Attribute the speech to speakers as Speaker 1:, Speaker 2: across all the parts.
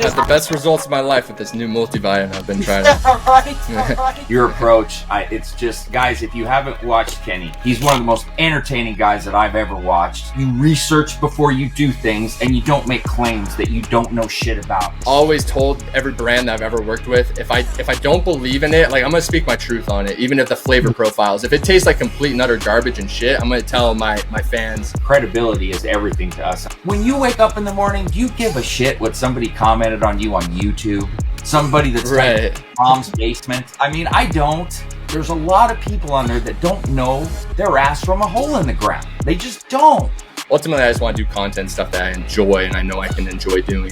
Speaker 1: Had the best results of my life with this new multivitamin I've been trying.
Speaker 2: Right. Your approach, it's just, guys, if you haven't watched Kenny, he's one of the most entertaining guys that I've ever watched. You research before you do things, and you don't make claims that you don't know shit about.
Speaker 1: Always told every brand that I've ever worked with, if I don't believe in it, like, I'm gonna speak my truth on it, even if the flavor profiles, if it tastes like complete and utter garbage and shit, I'm gonna tell my fans.
Speaker 2: Credibility is everything to us. When you wake up in the morning, do you give a shit what somebody commented on you on YouTube? Somebody that's
Speaker 1: right.
Speaker 2: Mom's basement. I mean, I don't. There's a lot of people on there that don't know their ass from a hole in the ground. They just don't.
Speaker 1: Ultimately, I just want to do content stuff that I enjoy and I know I can enjoy doing.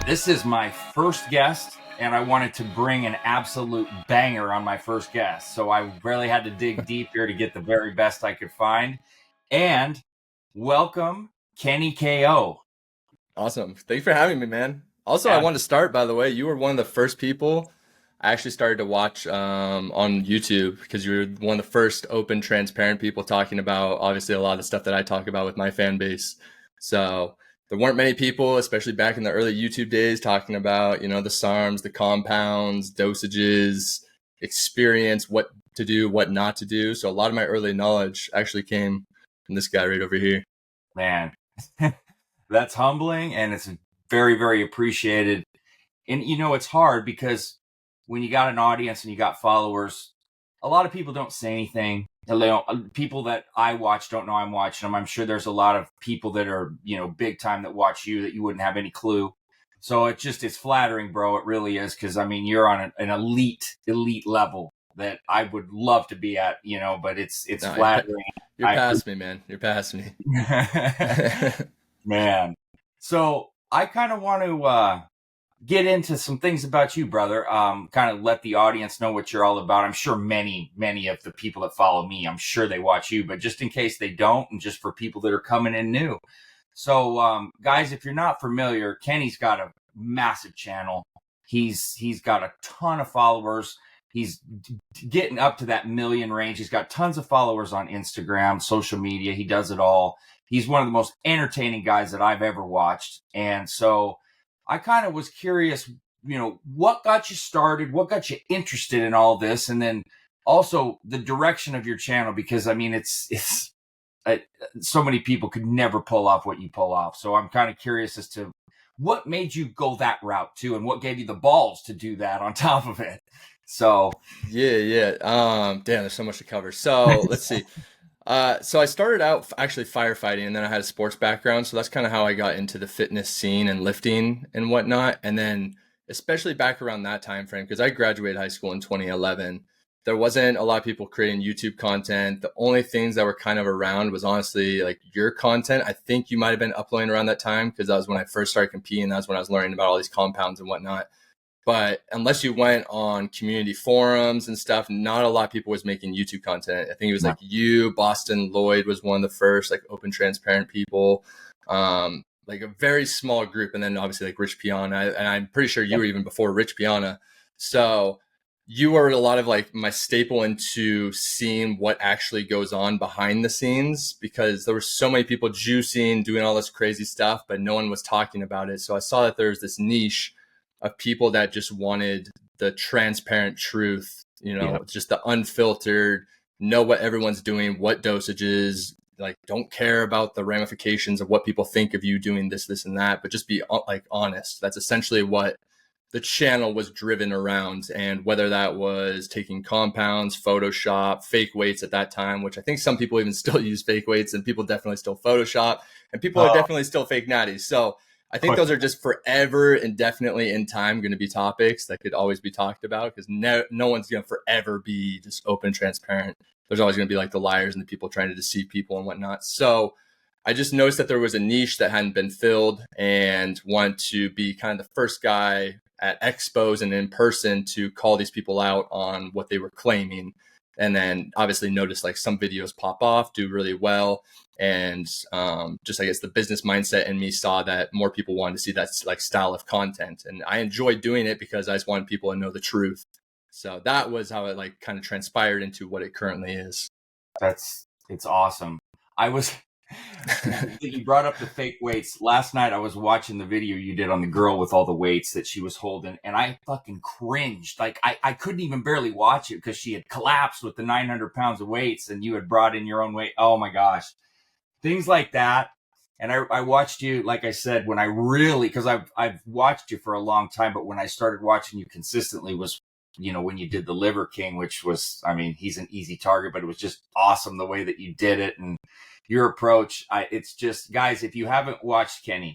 Speaker 2: This is my first guest, and I wanted to bring an absolute banger on my first guest. So I really had to dig deep here to get the very best I could find. And welcome, Kenny KO.
Speaker 1: Awesome. Thank you for having me, man. Also, I want to start, by the way, you were one of the first people I actually started to watch on YouTube, because you were one of the first open, transparent people talking about, obviously, a lot of the stuff that I talk about with my fan base. So there weren't many people, especially back in the early YouTube days, talking about, the SARMs, the compounds, dosages, experience, what to do, what not to do. So a lot of my early knowledge actually came from this guy right over here.
Speaker 2: Man, that's humbling, and it's very, very appreciated. And it's hard because when you got an audience and you got followers, a lot of people don't say anything. People that I watch don't know I'm watching them. I'm sure there's a lot of people that are, big time that watch you that you wouldn't have any clue. So it's flattering, bro. It really is. Cause I mean, you're on an elite level that I would love to be at, but it's flattering.
Speaker 1: You're past me, man. You're past me.
Speaker 2: Man. So I kind of want to get into some things about you, brother. Kind of let the audience know what you're all about. I'm sure many of the people that follow me, I'm sure they watch you, but just in case they don't, and just for people that are coming in new. So, guys, if you're not familiar, Kenny's got a massive channel. He's got a ton of followers. He's getting up to that million range. He's got tons of followers on Instagram, social media. He does it all. He's one of the most entertaining guys that I've ever watched. And so I kind of was curious, what got you started? What got you interested in all this? And then also the direction of your channel, because I mean, it's so many people could never pull off what you pull off. So I'm kind of curious as to what made you go that route too, and what gave you the balls to do that on top of it. So
Speaker 1: yeah. Damn, there's so much to cover. So let's see. So I started out actually firefighting, and then I had a sports background. So that's kind of how I got into the fitness scene and lifting and whatnot. And then especially back around that time frame, because I graduated high school in 2011, there wasn't a lot of people creating YouTube content. The only things that were kind of around was honestly like your content. I think you might have been uploading around that time, because that was when I first started competing. That was when I was learning about all these compounds and whatnot. But unless you went on community forums and stuff, not a lot of people was making YouTube content. I think it was like you, Boston Lloyd was one of the first like open, transparent people, like a very small group. And then obviously like Rich Piana, and I'm pretty sure you were even before Rich Piana. So you were a lot of like my staple into seeing what actually goes on behind the scenes, because there were so many people juicing, doing all this crazy stuff, but no one was talking about it. So I saw that there was this niche of people that just wanted the transparent truth, just the unfiltered, know what everyone's doing, what dosages, like don't care about the ramifications of what people think of you doing this, and that, but just be like honest. That's essentially what the channel was driven around. And whether that was taking compounds, Photoshop, fake weights at that time, which I think some people even still use fake weights, and people definitely still Photoshop, and people are definitely still fake natties. So I think those are just forever and definitely in time going to be topics that could always be talked about, because no one's going to forever be just open, transparent. There's always going to be like the liars and the people trying to deceive people and whatnot. So I just noticed that there was a niche that hadn't been filled, and wanted to be kind of the first guy at expos and in person to call these people out on what they were claiming. And then obviously notice like some videos pop off, do really well. And just, I guess, the business mindset in me saw that more people wanted to see that like style of content. And I enjoyed doing it because I just wanted people to know the truth. So that was how it like kind of transpired into what it currently is.
Speaker 2: It's awesome. I was You brought up the fake weights. Last night I was watching the video you did on the girl with all the weights that she was holding, and I fucking cringed. Like I couldn't even barely watch it because she had collapsed with the 900 pounds of weights, and you had brought in your own weight. Oh my gosh, things like that. And I watched you, like I said, when I really, because I've watched you for a long time, but when I started watching you consistently was, when you did the Liver King, which was, I mean, he's an easy target, but it was just awesome the way that you did it and your approach. It's just, guys, if you haven't watched Kenny,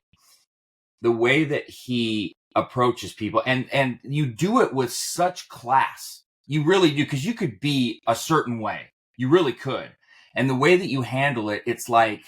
Speaker 2: the way that he approaches people, and you do it with such class, you really do, because you could be a certain way, you really could, and the way that you handle it, it's like,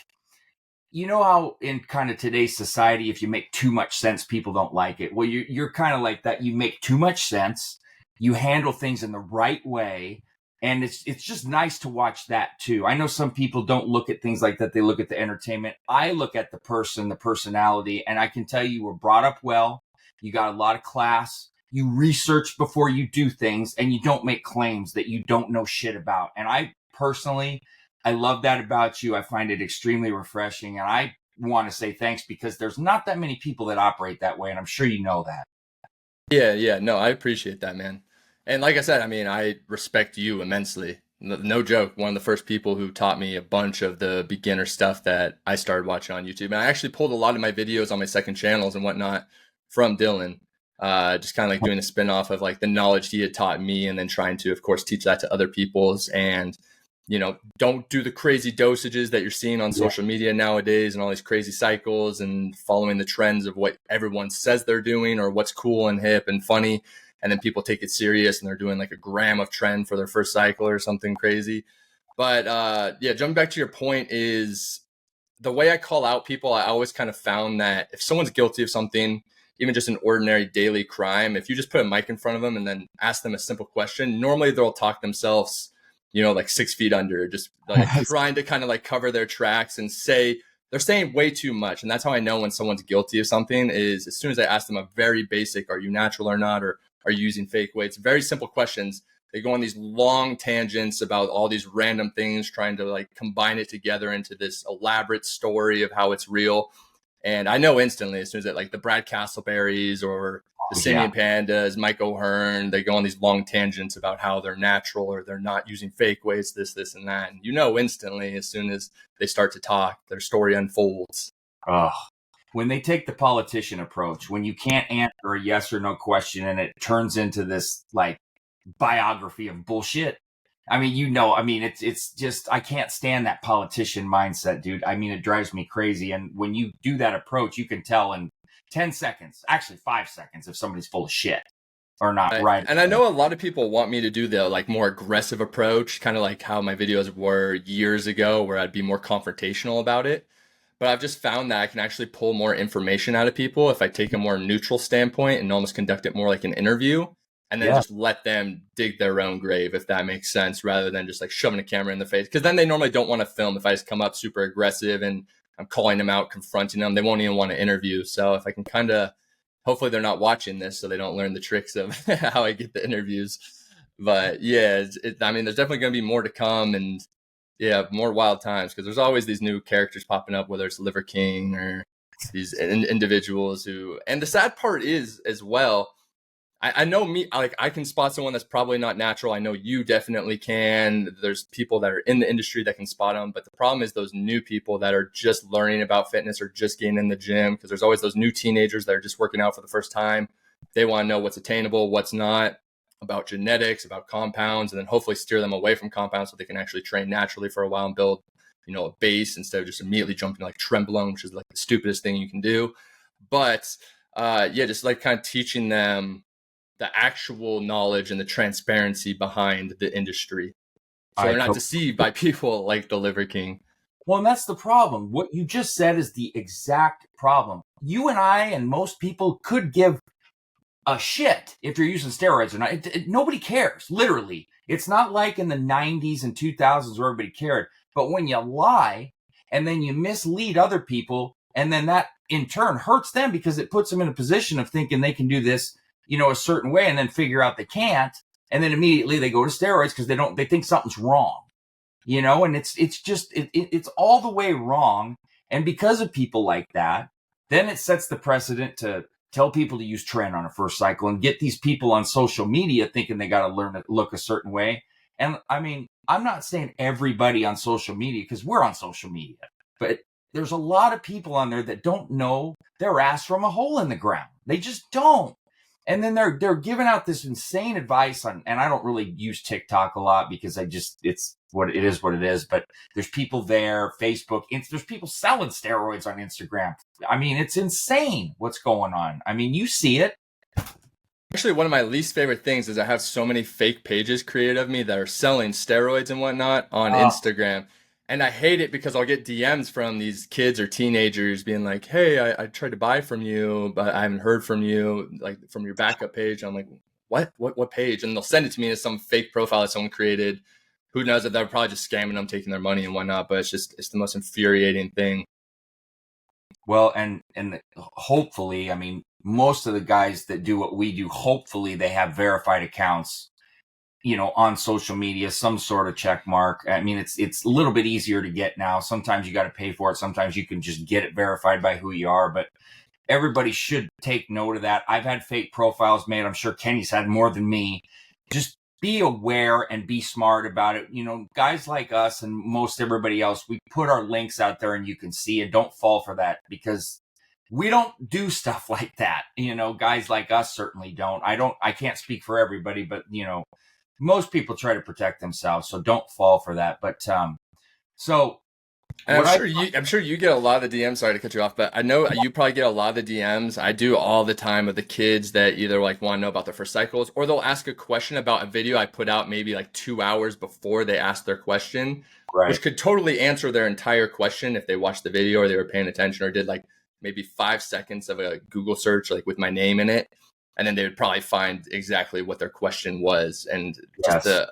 Speaker 2: how in kind of today's society, if you make too much sense, people don't like it. Well, you're kind of like that. You make too much sense. You handle things in the right way. And it's just nice to watch that too. I know some people don't look at things like that. They look at the entertainment. I look at the person, the personality, and I can tell you were brought up well. You got a lot of class. You research before you do things, and you don't make claims that you don't know shit about. And I personally, I love that about you. I find it extremely refreshing. And I want to say thanks because there's not that many people that operate that way. And I'm sure you know that.
Speaker 1: Yeah. No, I appreciate that, man. And like I said, I mean, I respect you immensely. No joke. One of the first people who taught me a bunch of the beginner stuff that I started watching on YouTube. And I actually pulled a lot of my videos on my second channels and whatnot from Dylan. Just kind of like doing a spin-off of like the knowledge he had taught me and then trying to, of course, teach that to other people's. And don't do the crazy dosages that you're seeing on social media nowadays and all these crazy cycles and following the trends of what everyone says they're doing or what's cool and hip and funny. And then people take it serious and they're doing like a gram of trend for their first cycle or something crazy. But jumping back to your point is the way I call out people, I always kind of found that if someone's guilty of something, even just an ordinary daily crime, if you just put a mic in front of them and then ask them a simple question, normally they'll talk themselves like 6 feet under, just like trying to kind of like cover their tracks and they're saying way too much. And that's how I know when someone's guilty of something is as soon as I ask them a very basic, are you natural or not? Or are you using fake weights? Very simple questions. They go on these long tangents about all these random things, trying to like combine it together into this elaborate story of how it's real. And I know instantly as soon as like the Brad Castleberries or the Simeon Pandas, Mike O'Hearn, they go on these long tangents about how they're natural or they're not using fake weights, this, and that. And instantly as soon as they start to talk, their story unfolds.
Speaker 2: When they take the politician approach, when you can't answer a yes or no question and it turns into this like biography of bullshit. I mean, it's just, I can't stand that politician mindset, dude. I mean, it drives me crazy. And when you do that approach, you can tell in 10 seconds, actually 5 seconds, if somebody's full of shit or not right.
Speaker 1: And I know a lot of people want me to do the like more aggressive approach, kind of like how my videos were years ago, where I'd be more confrontational about it. But I've just found that I can actually pull more information out of people if I take a more neutral standpoint and almost conduct it more like an interview and then just let them dig their own grave, if that makes sense, rather than just like shoving a camera in the face. Because then they normally don't want to film if I just come up super aggressive and I'm calling them out, confronting them. They won't even want to interview. So if I can kind of, hopefully they're not watching this so they don't learn the tricks of how I get the interviews. But yeah, I mean, there's definitely going to be more to come and more wild times because there's always these new characters popping up, whether it's Liver King or these individuals who, and the sad part is as well, I know me, like I can spot someone that's probably not natural. I know you definitely can. There's people that are in the industry that can spot them. But the problem is those new people that are just learning about fitness or just getting in the gym, because there's always those new teenagers that are just working out for the first time. They want to know what's attainable, what's not, about genetics, about compounds, and then hopefully steer them away from compounds so they can actually train naturally for a while and build, a base instead of just immediately jumping to like Trembolone, which is like the stupidest thing you can do. But just like kind of teaching them the actual knowledge and the transparency behind the industry. So they're not deceived by people like the Liver King.
Speaker 2: Well, and that's the problem. What you just said is the exact problem. You and I and most people could give a shit if you're using steroids or not. Nobody cares, literally. It's not like in the 90s and 2000s where everybody cared. But when you lie and then you mislead other people, and then that in turn hurts them because it puts them in a position of thinking they can do this, a certain way and then figure out they can't. And then immediately they go to steroids because they think something's wrong. And it's all the way wrong. And because of people like that, then it sets the precedent to tell people to use trend on a first cycle and get these people on social media thinking they got to learn to look a certain way. And I mean, I'm not saying everybody on social media, because we're on social media, but there's a lot of people on there that don't know their ass from a hole in the ground. They just don't. And then they're giving out this insane advice on, and I don't really use TikTok a lot because it's what it is. But there's people there, Facebook, there's people selling steroids on Instagram. I mean, it's insane what's going on. I mean, you see it.
Speaker 1: Actually, one of my least favorite things is I have so many fake pages created of me that are selling steroids and whatnot on Instagram. And I hate it because I'll get DMs from these kids or teenagers being like, hey, I tried to buy from you, but I haven't heard from you, like from your backup page. I'm like, what page? And they'll send it to me as some fake profile that someone created. Who knows that they're probably just scamming them, taking their money and whatnot. But it's the most infuriating thing.
Speaker 2: Well, and hopefully, I mean, most of the guys that do what we do, hopefully they have verified accounts, on social media, some sort of check mark. I mean, it's a little bit easier to get now. Sometimes you got to pay for it. Sometimes you can just get it verified by who you are, but everybody should take note of that. I've had fake profiles made. I'm sure Kenny's had more than me. Just be aware and be smart about it. Guys like us and most everybody else, we put our links out there and you can see it. Don't fall for that, because we don't do stuff like that. Guys like us certainly don't. I can't speak for everybody, but most people try to protect themselves, so don't fall for that. But so
Speaker 1: And I'm sure you get a lot of the DMs. Sorry to cut you off, but I know you probably get a lot of the DMs. I do all the time of the kids that either like want to know about their first cycles, or they'll ask a question about a video I put out maybe like 2 hours before they ask their question,
Speaker 2: right,
Speaker 1: which could totally answer their entire question if they watched the video or they were paying attention or did like maybe 5 seconds of a Google search like with my name in it, and then they would probably find exactly what their question was. And just
Speaker 2: yes,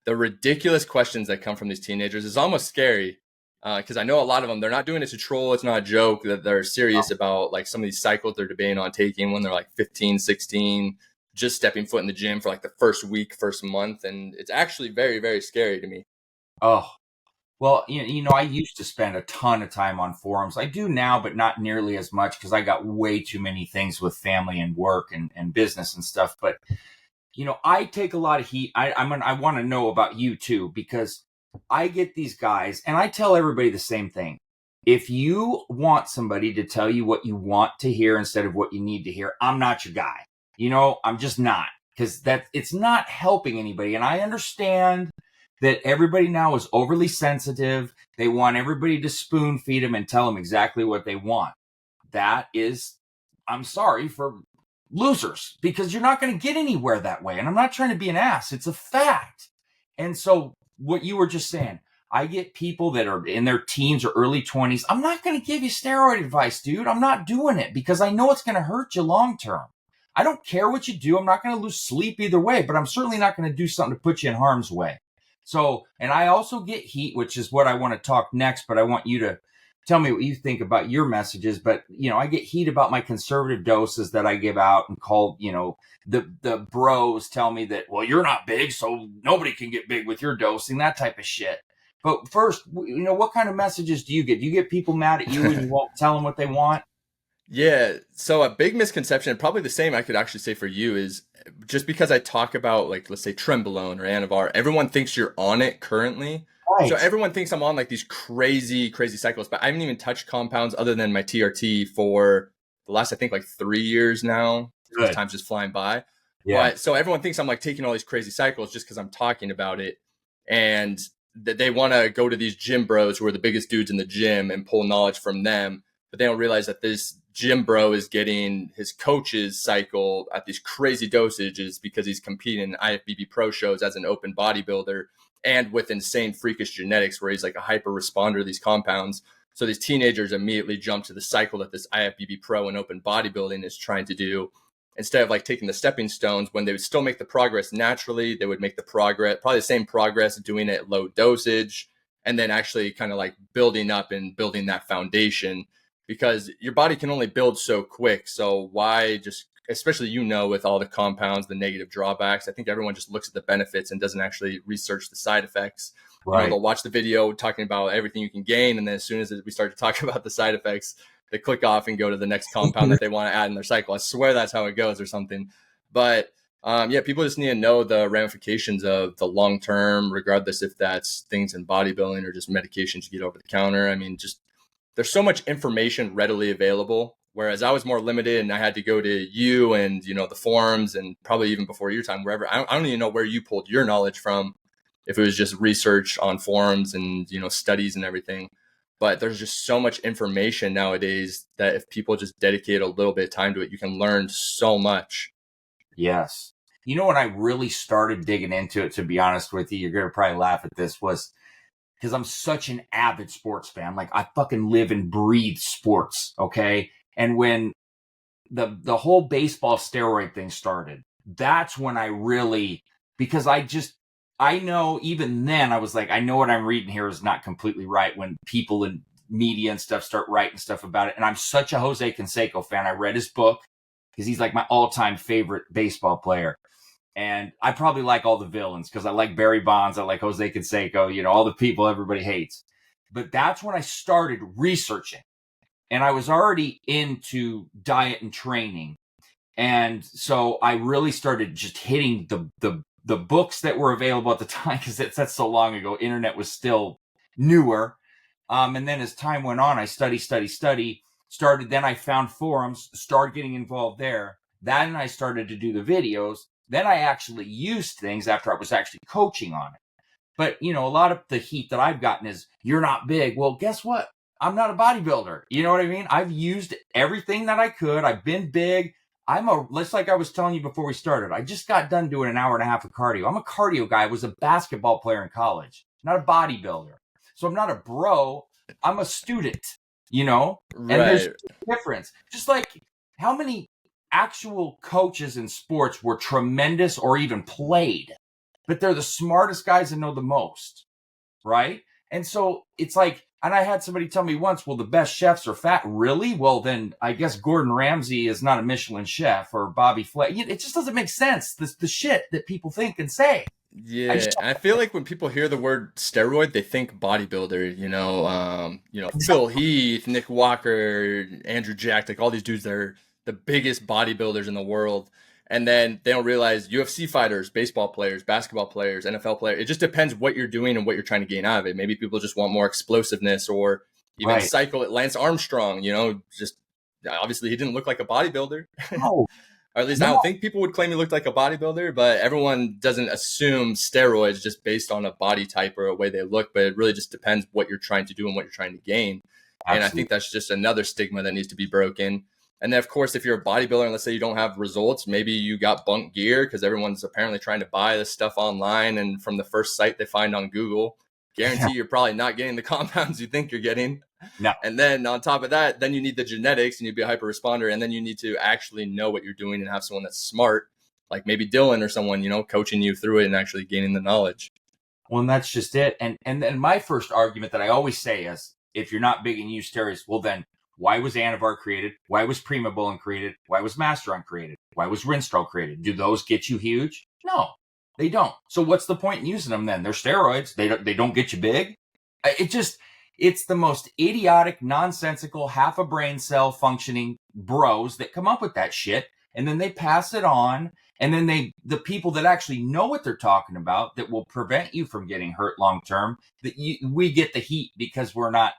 Speaker 1: the ridiculous questions that come from these teenagers is almost scary. Because I know a lot of them, they're not doing it to troll. It's not a joke. That they're serious about like some of these cycles they're debating on taking when they're like 15, 16, just stepping foot in the gym for like the first week, first month. And it's actually very, very scary to me.
Speaker 2: oh. Well, I used to spend a ton of time on forums. I do now, but not nearly as much because I got way too many things with family and work and business and stuff. But, I take a lot of heat. I want to know about you too, because I get these guys and I tell everybody the same thing. If you want somebody to tell you what you want to hear instead of what you need to hear, I'm not your guy. I'm just not, because it's not helping anybody. And I understand that everybody now is overly sensitive. They want everybody to spoon feed them and tell them exactly what they want. That is, I'm sorry, for losers, because you're not going to get anywhere that way. And I'm not trying to be an ass. It's a fact. And so what you were just saying, I get people that are in their teens or early 20s. I'm not going to give you steroid advice, dude. I'm not doing it because I know it's going to hurt you long term. I don't care what you do. I'm not going to lose sleep either way, but I'm certainly not going to do something to put you in harm's way. So, and I also get heat, which is what I want to talk next, but I want you to tell me what you think about your messages. But, I get heat about my conservative doses that I give out and call, the bros tell me that, well, you're not big, so nobody can get big with your dosing, that type of shit. But first, what kind of messages do you get? Do you get people mad at you and you won't tell them what they want?
Speaker 1: Yeah. So a big misconception, probably the same I could actually say for you, is just because I talk about like, let's say Trenbolone or Anavar, everyone thinks you're on it currently. So
Speaker 2: Right.
Speaker 1: everyone thinks I'm on like these crazy, crazy cycles, but I haven't even touched compounds other than my TRT for the last, I think like 3 years now, because
Speaker 2: Good.
Speaker 1: time's just flying by.
Speaker 2: Yeah.
Speaker 1: But so everyone thinks I'm like taking all these crazy cycles just because I'm talking about it. And that they want to go to these gym bros who are the biggest dudes in the gym and pull knowledge from them, but they don't realize that this gym bro is getting his coach's cycle at these crazy dosages because he's competing in IFBB pro shows as an open bodybuilder and with insane freakish genetics where he's like a hyper responder to these compounds. So these teenagers immediately jump to the cycle that this IFBB pro and open bodybuilding is trying to do, instead of like taking the stepping stones. When they would still make the progress naturally, they would make the progress, probably the same progress, doing it at low dosage, and then actually kind of like building up and building that foundation, because your body can only build so quick. So why just especially, with all the compounds, the negative drawbacks, I think everyone just looks at the benefits and doesn't actually research the side effects.
Speaker 2: Right.
Speaker 1: They'll watch the video talking about everything you can gain, and then as soon as we start to talk about the side effects, they click off and go to the next compound that they want to add in their cycle. I swear that's how it goes or something. But yeah, people just need to know the ramifications of the long term, regardless if that's things in bodybuilding or just medications you get over the counter. I mean, just there's so much information readily available. Whereas I was more limited and I had to go to you and, the forums and probably even before your time, wherever. I don't even know where you pulled your knowledge from, if it was just research on forums and, studies and everything. But there's just so much information nowadays that if people just dedicate a little bit of time to it, you can learn so much.
Speaker 2: Yes. When I really started digging into it, to be honest with you, you're going to probably laugh at this, was because I'm such an avid sports fan. Like, I fucking live and breathe sports. Okay. And when the whole baseball steroid thing started, that's when I really, because I know even then I was like, I know what I'm reading here is not completely right, when people in media and stuff start writing stuff about it. And I'm such a Jose Canseco fan. I read his book because he's like my all-time favorite baseball player. And I probably like all the villains because I like Barry Bonds. I like Jose Canseco, all the people everybody hates. But that's when I started researching. And I was already into diet and training. And so I really started just hitting the books that were available at the time, because that's so long ago. Internet was still newer. And then as time went on, I study. Then I found forums, started getting involved there. Then I started to do the videos. Then I actually used things after I was actually coaching on it. But, a lot of the heat that I've gotten is, you're not big. Well, guess what? I'm not a bodybuilder. You know what I mean? I've used everything that I could. I've been big. Just like I was telling you before we started, I just got done doing an hour and a half of cardio. I'm a cardio guy. I was a basketball player in college, not a bodybuilder. So I'm not a bro. I'm a student, And there's
Speaker 1: Right.
Speaker 2: a difference. Just like, how many actual coaches in sports were tremendous or even played, but they're the smartest guys and know the most, right? And so it's like, and I had somebody tell me once, well, the best chefs are fat. Really? Well, then I guess Gordon Ramsay is not a Michelin chef, or Bobby Flay. It just doesn't make sense, the shit that people think and say. I
Speaker 1: Yeah,
Speaker 2: just
Speaker 1: I feel like when people hear the word steroid, they think bodybuilder. Phil Heath, Nick Walker, Andrew Jack, like all these dudes that are the biggest bodybuilders in the world, and then they don't realize UFC fighters, baseball players, basketball players, NFL players. It just depends what you're doing and what you're trying to gain out of it. Maybe people just want more explosiveness, or even
Speaker 2: right.
Speaker 1: cycle at Lance Armstrong. Just obviously he didn't look like a bodybuilder.
Speaker 2: No,
Speaker 1: Or at least I
Speaker 2: no.
Speaker 1: don't think people would claim he looked like a bodybuilder, but everyone doesn't assume steroids just based on a body type or a way they look. But it really just depends what you're trying to do and what you're trying to gain. And I
Speaker 2: Absolutely.
Speaker 1: think that's just another stigma that needs to be broken. And then, of course, if you're a bodybuilder and let's say you don't have results, maybe you got bunk gear because everyone's apparently trying to buy this stuff online and from the first site they find on Google. Guarantee you're probably not getting the compounds you think you're getting.
Speaker 2: No.
Speaker 1: And then on top of that, then you need the genetics and you'd be a hyper responder. And then you need to actually know what you're doing and have someone that's smart, like maybe Dylan or someone, coaching you through it and actually gaining the knowledge.
Speaker 2: Well, and that's just it. And then my first argument that I always say is, if you're not big and use steroids, well then, why was Anavar created? Why was Primobolan created? Why was Masteron created? Why was Rinstrol created? Do those get you huge? No, they don't. So what's the point in using them then? They're steroids. They don't get you big. It's the most idiotic, nonsensical, half a brain cell functioning bros that come up with that shit. And then they pass it on. And then the people that actually know what they're talking about, that will prevent you from getting hurt long term, we get the heat because we're not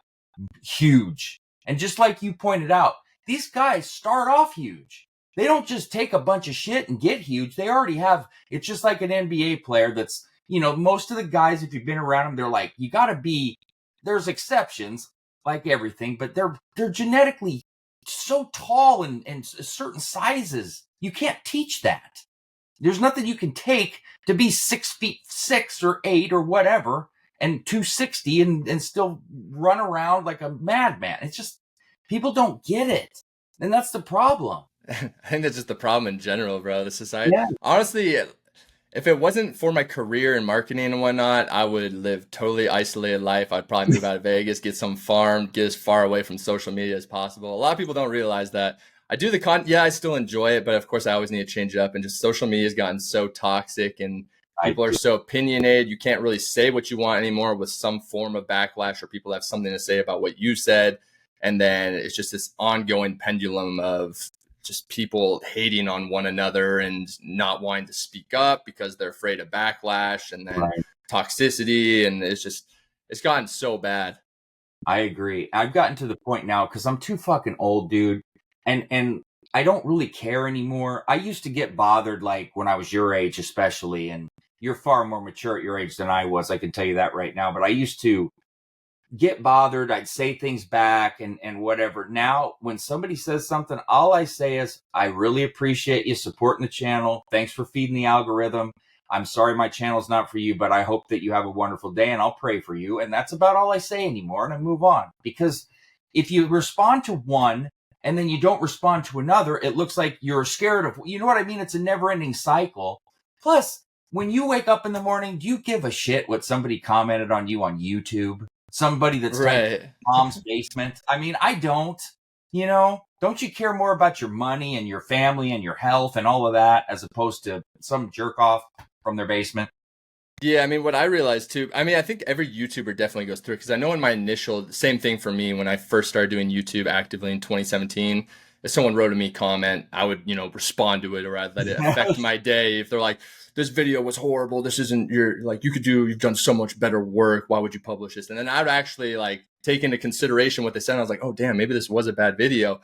Speaker 2: huge. And just like you pointed out, these guys start off huge. They don't just take a bunch of shit and get huge. They already have, it's just like an NBA player that's, most of the guys, if you've been around them, they're like, you got to be, there's exceptions like everything, but they're genetically so tall and certain sizes. You can't teach that. There's nothing you can take to be 6'6" or 8 or whatever and 260 and still run around like a madman. It's just, people don't get it. And that's the problem.
Speaker 1: I think that's just the problem in general, bro. The society,
Speaker 2: Yeah.
Speaker 1: honestly, if it wasn't for my career in marketing and whatnot, I would live totally isolated life. I'd probably move out of Vegas, get some farm, get as far away from social media as possible. A lot of people don't realize that I do the yeah, I still enjoy it, but of course I always need to change it up. And just social media has gotten so toxic and
Speaker 2: I
Speaker 1: people are
Speaker 2: do.
Speaker 1: so opinionated. You can't really say what you want anymore with some form of backlash, or people have something to say about what you said. And then it's just this ongoing pendulum of just people hating on one another and not wanting to speak up because they're afraid of backlash, and then
Speaker 2: Right.
Speaker 1: toxicity. And it's gotten so bad.
Speaker 2: I agree. I've gotten to the point now because I'm too fucking old, dude, and I don't really care anymore. I used to get bothered like when I was your age, especially, and you're far more mature at your age than I was. I can tell you that right now. But I used to get bothered. I'd say things back and whatever. Now, when somebody says something, all I say is, I really appreciate you supporting the channel. Thanks for feeding the algorithm. I'm sorry my channel's not for you, but I hope that you have a wonderful day and I'll pray for you. And that's about all I say anymore. And I move on, because if you respond to one and then you don't respond to another, it looks like you're scared of, you know what I mean? It's a never ending cycle. Plus, when you wake up in the morning, do you give a shit what somebody commented on you on YouTube? Somebody that's typed
Speaker 1: Right.
Speaker 2: mom's basement. I mean, I don't, you know, don't you care more about your money and your family and your health and all of that as opposed to some jerk off from their basement?
Speaker 1: Yeah, I mean, what I realized too, I mean, I think every YouTuber definitely goes through it, because I know in my initial, same thing for me when I first started doing YouTube actively in 2017. If someone wrote a me comment, I would, respond to it, or I'd let it affect
Speaker 2: Yes.
Speaker 1: my day. If they're like, this video was horrible, this isn't your, like, you've done so much better work, why would you publish this? And then I would actually like take into consideration what they said. And I was like, oh, damn, maybe this was a bad video.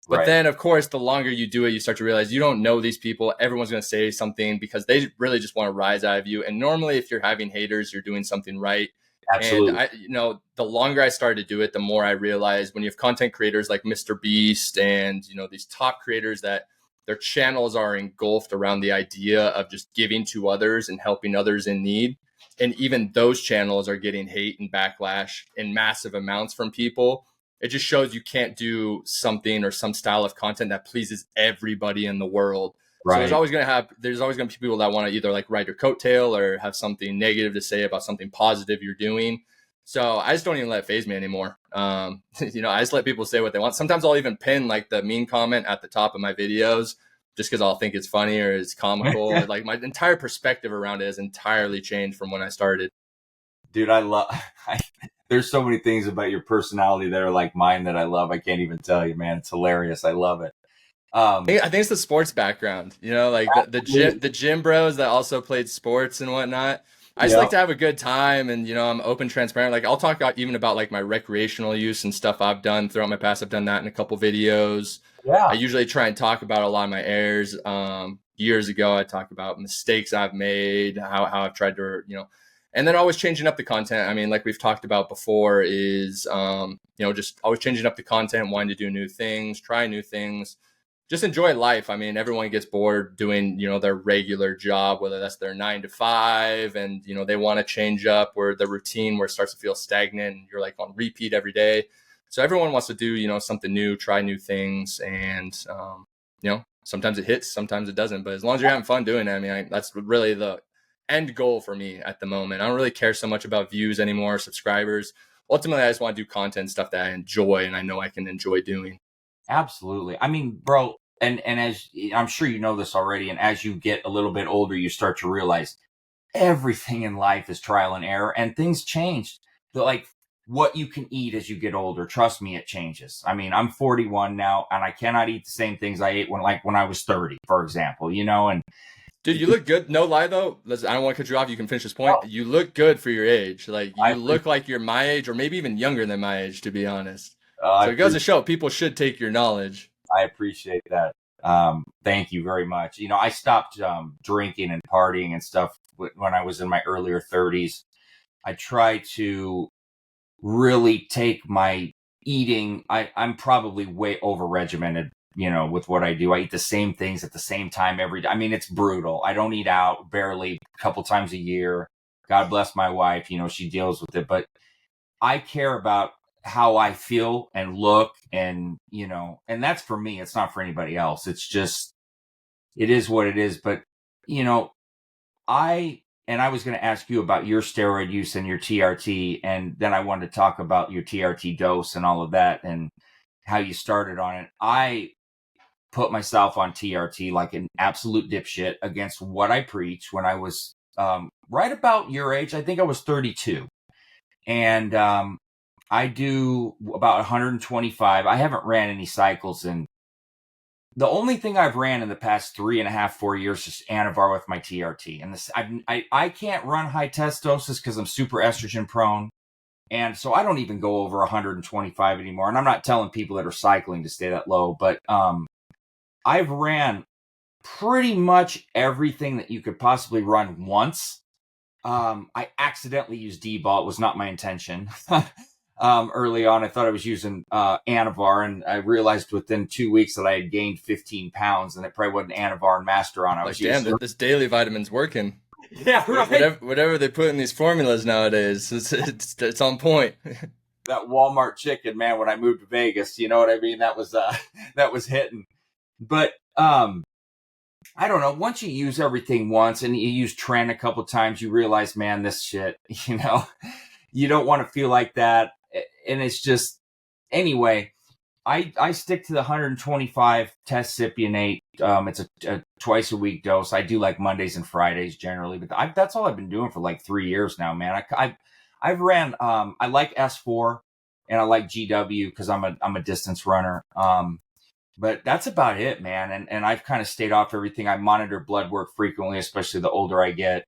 Speaker 1: But
Speaker 2: Right.
Speaker 1: then, of course, the longer you do it, you start to realize you don't know these people. Everyone's going to say something because they really just want to rise out of you. And normally, if you're having haters, you're doing something right. And
Speaker 2: Absolutely.
Speaker 1: the longer I started to do it, the more I realized when you have content creators like Mr. Beast and, these top creators that their channels are engulfed around the idea of just giving to others and helping others in need. And even those channels are getting hate and backlash in massive amounts from people. It just shows you can't do something or some style of content that pleases everybody in the world. So
Speaker 2: Right.
Speaker 1: there's always going to be people that want to either like ride your coattail or have something negative to say about something positive you're doing. So I just don't even let it phase me anymore. I just let people say what they want. Sometimes I'll even pin like the mean comment at the top of my videos just because I'll think it's funny or it's comical. Like my entire perspective around it has entirely changed from when I started.
Speaker 2: Dude, I love, there's so many things about your personality that are like mine that I love. I can't even tell you, man. It's hilarious. I love it.
Speaker 1: I think it's the sports background, like the gym bros that also played sports and whatnot. I just like
Speaker 2: Yep.
Speaker 1: to have a good time, and I'm open, transparent. Like I'll talk even about like my recreational use and stuff I've done throughout my past. I've done that in a couple videos. I
Speaker 2: Yeah.
Speaker 1: usually try and talk about a lot of my errors. Years ago, I talked about mistakes I've made, how I've tried to, and then always changing up the content. I mean, like we've talked about before, is just always changing up the content, wanting to do new things, try new things, just enjoy life. I mean, everyone gets bored doing, their regular job, whether that's their 9 to 5, and, they want to change up where the routine where it starts to feel stagnant and you're like on repeat every day. So everyone wants to do, something new, try new things. And, sometimes it hits, sometimes it doesn't. But as long as you're having fun doing it, I mean, that's really the end goal for me at the moment. I don't really care so much about views anymore, subscribers. Ultimately, I just want to do content, stuff that I enjoy and I know I can enjoy doing.
Speaker 2: Absolutely. I mean, bro, and as I'm sure you know this already, and as you get a little bit older, you start to realize everything in life is trial and error, and things change. Like what you can eat as you get older, trust me, it changes. I mean, I'm 41 now, and I cannot eat the same things I ate when I was 30, for example. And
Speaker 1: Dude, you look good. No lie though. I don't want to cut you off. You can finish this point.
Speaker 2: oh,
Speaker 1: You look good for your age. Like
Speaker 2: I
Speaker 1: you
Speaker 2: appreciate,
Speaker 1: look like you're my age, or maybe even younger than my age, to be honest.
Speaker 2: I
Speaker 1: So it goes to
Speaker 2: appreciate,
Speaker 1: show people should take your knowledge.
Speaker 2: I appreciate that. Thank you very much. I stopped drinking and partying and stuff when I was in my earlier 30s. I try to really take my eating. I'm probably way over regimented, with what I do. I eat the same things at the same time every day. I mean, it's brutal. I don't eat out barely a couple times a year. God bless my wife. She deals with it, but I care about how I feel and look and that's for me. It's not for anybody else. It's just, it is what it is. But, you know, I was going to ask you about your steroid use and your TRT, and then I wanted to talk about your TRT dose and all of that and how you started on it. put myself on TRT like an absolute dipshit against what I preach when I was right about your age. I think I was 32. And I do about 125. I haven't ran any cycles, and the only thing I've ran in the past 3.5, 4 years is Anavar with my TRT. And this, I can't run high test doses because I'm super estrogen prone. And so I don't even go over 125 anymore. And I'm not telling people that are cycling to stay that low, but I've ran pretty much everything that you could possibly run once. I accidentally used D-ball. It was not my intention. Early on, I thought I was using Anavar, and I realized within 2 weeks that I had gained 15 pounds, and it probably wasn't Anavar and Masteron I was
Speaker 1: Like, damn,
Speaker 2: using.
Speaker 1: this daily vitamin's working.
Speaker 2: Yeah, right.
Speaker 1: Whatever they put in these formulas nowadays, it's on point.
Speaker 2: That Walmart chicken, man, when I moved to Vegas, you know what I mean? That was hitting. But I don't know. Once you use everything once and you use Tren a couple times, you realize, man, this shit, you don't want to feel like that. And it's just, anyway, I stick to the 125 test cypionate. It's a twice a week dose. I do like Mondays and Fridays generally, but that's all I've been doing for like 3 years now, man. I've ran, I like S4 and I like GW because I'm a distance runner. But that's about it, man. And I've kind of stayed off everything. I monitor blood work frequently, especially the older I get.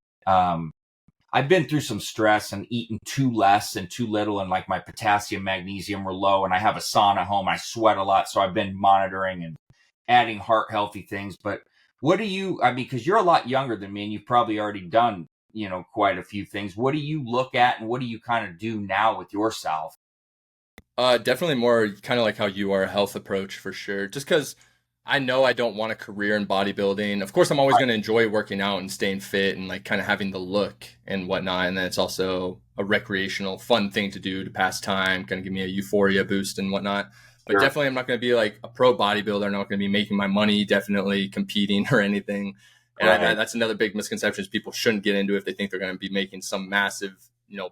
Speaker 2: I've been through some stress and eaten too less and too little, and like my potassium, magnesium were low, and I have a sauna home. I sweat a lot, so I've been monitoring and adding heart healthy things. But what do you, I mean, because you're a lot younger than me and you've probably already done, quite a few things. What do you look at and what do you kind of do now with yourself?
Speaker 1: Definitely more kind of like how you are, a health approach for sure. Just because I know I don't want a career in bodybuilding. Of course, I'm always going to enjoy working out and staying fit and like kind of having the look and whatnot. And then it's also a recreational, fun thing to do to pass time, kind of give me a euphoria boost and whatnot. But
Speaker 2: Sure.
Speaker 1: definitely, I'm not going to be like a pro bodybuilder. I'm not going to be making my money, definitely competing or anything. And
Speaker 2: Right.
Speaker 1: that's another big misconception is people shouldn't get into if they think they're going to be making some massive,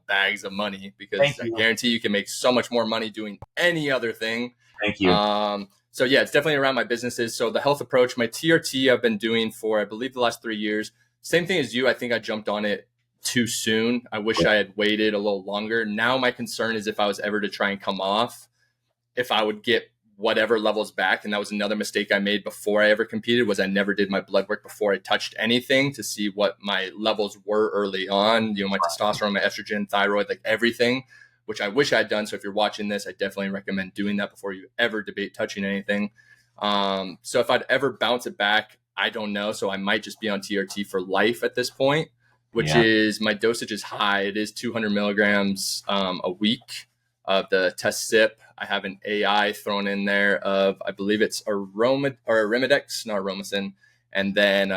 Speaker 1: bags of money because
Speaker 2: Thank
Speaker 1: I
Speaker 2: you.
Speaker 1: guarantee you can make so much more money doing any other thing.
Speaker 2: Thank you.
Speaker 1: So yeah, it's definitely around my businesses. So the health approach, my TRT I've been doing for, I believe, the last 3 years. Same thing as you. I think I jumped on it too soon. I wish I had waited a little longer. Now my concern is if I was ever to try and come off, if I would get whatever levels back. And that was another mistake I made before I ever competed was I never did my blood work before I touched anything to see what my levels were early on, my testosterone, my estrogen, thyroid, like everything, which I wish I'd done. So if you're watching this, I definitely recommend doing that before you ever debate touching anything. So if I'd ever bounce it back, I don't know. So I might just be on TRT for life at this point, which
Speaker 2: Yeah.
Speaker 1: is my dosage is high. It is 200 milligrams a week of the test sip. I have an AI thrown in there of, I believe it's Arimidex, not Aromacin, and then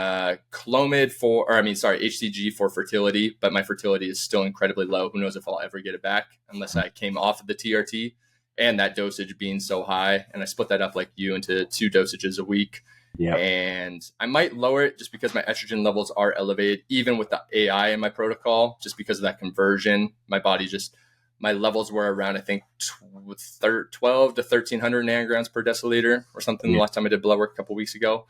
Speaker 1: Clomid HCG for fertility, but my fertility is still incredibly low. Who knows if I'll ever get it back unless I came off of the TRT and that dosage being so high. And I split that up like you into 2 dosages a week.
Speaker 2: Yeah.
Speaker 1: And I might lower it just because my estrogen levels are elevated, even with the AI in my protocol, just because of that conversion. My levels were around, I think, 12 to 1,300 nanograms per deciliter or something.
Speaker 2: Yeah.
Speaker 1: The last time I did blood work a couple weeks ago.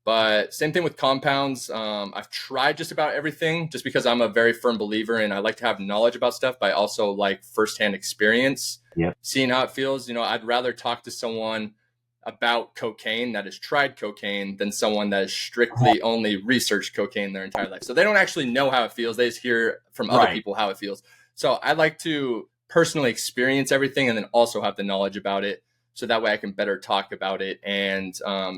Speaker 1: But same thing with compounds. I've tried just about everything just because I'm a very firm believer and I like to have knowledge about stuff, but I also like firsthand experience, seeing how it feels. I'd rather talk to someone about cocaine that has tried cocaine than someone that has strictly only researched cocaine their entire life. So they don't actually know how it feels. They just hear from other people how it feels. So I like to personally experience everything and then also have the knowledge about it. So that way I can better talk about it. And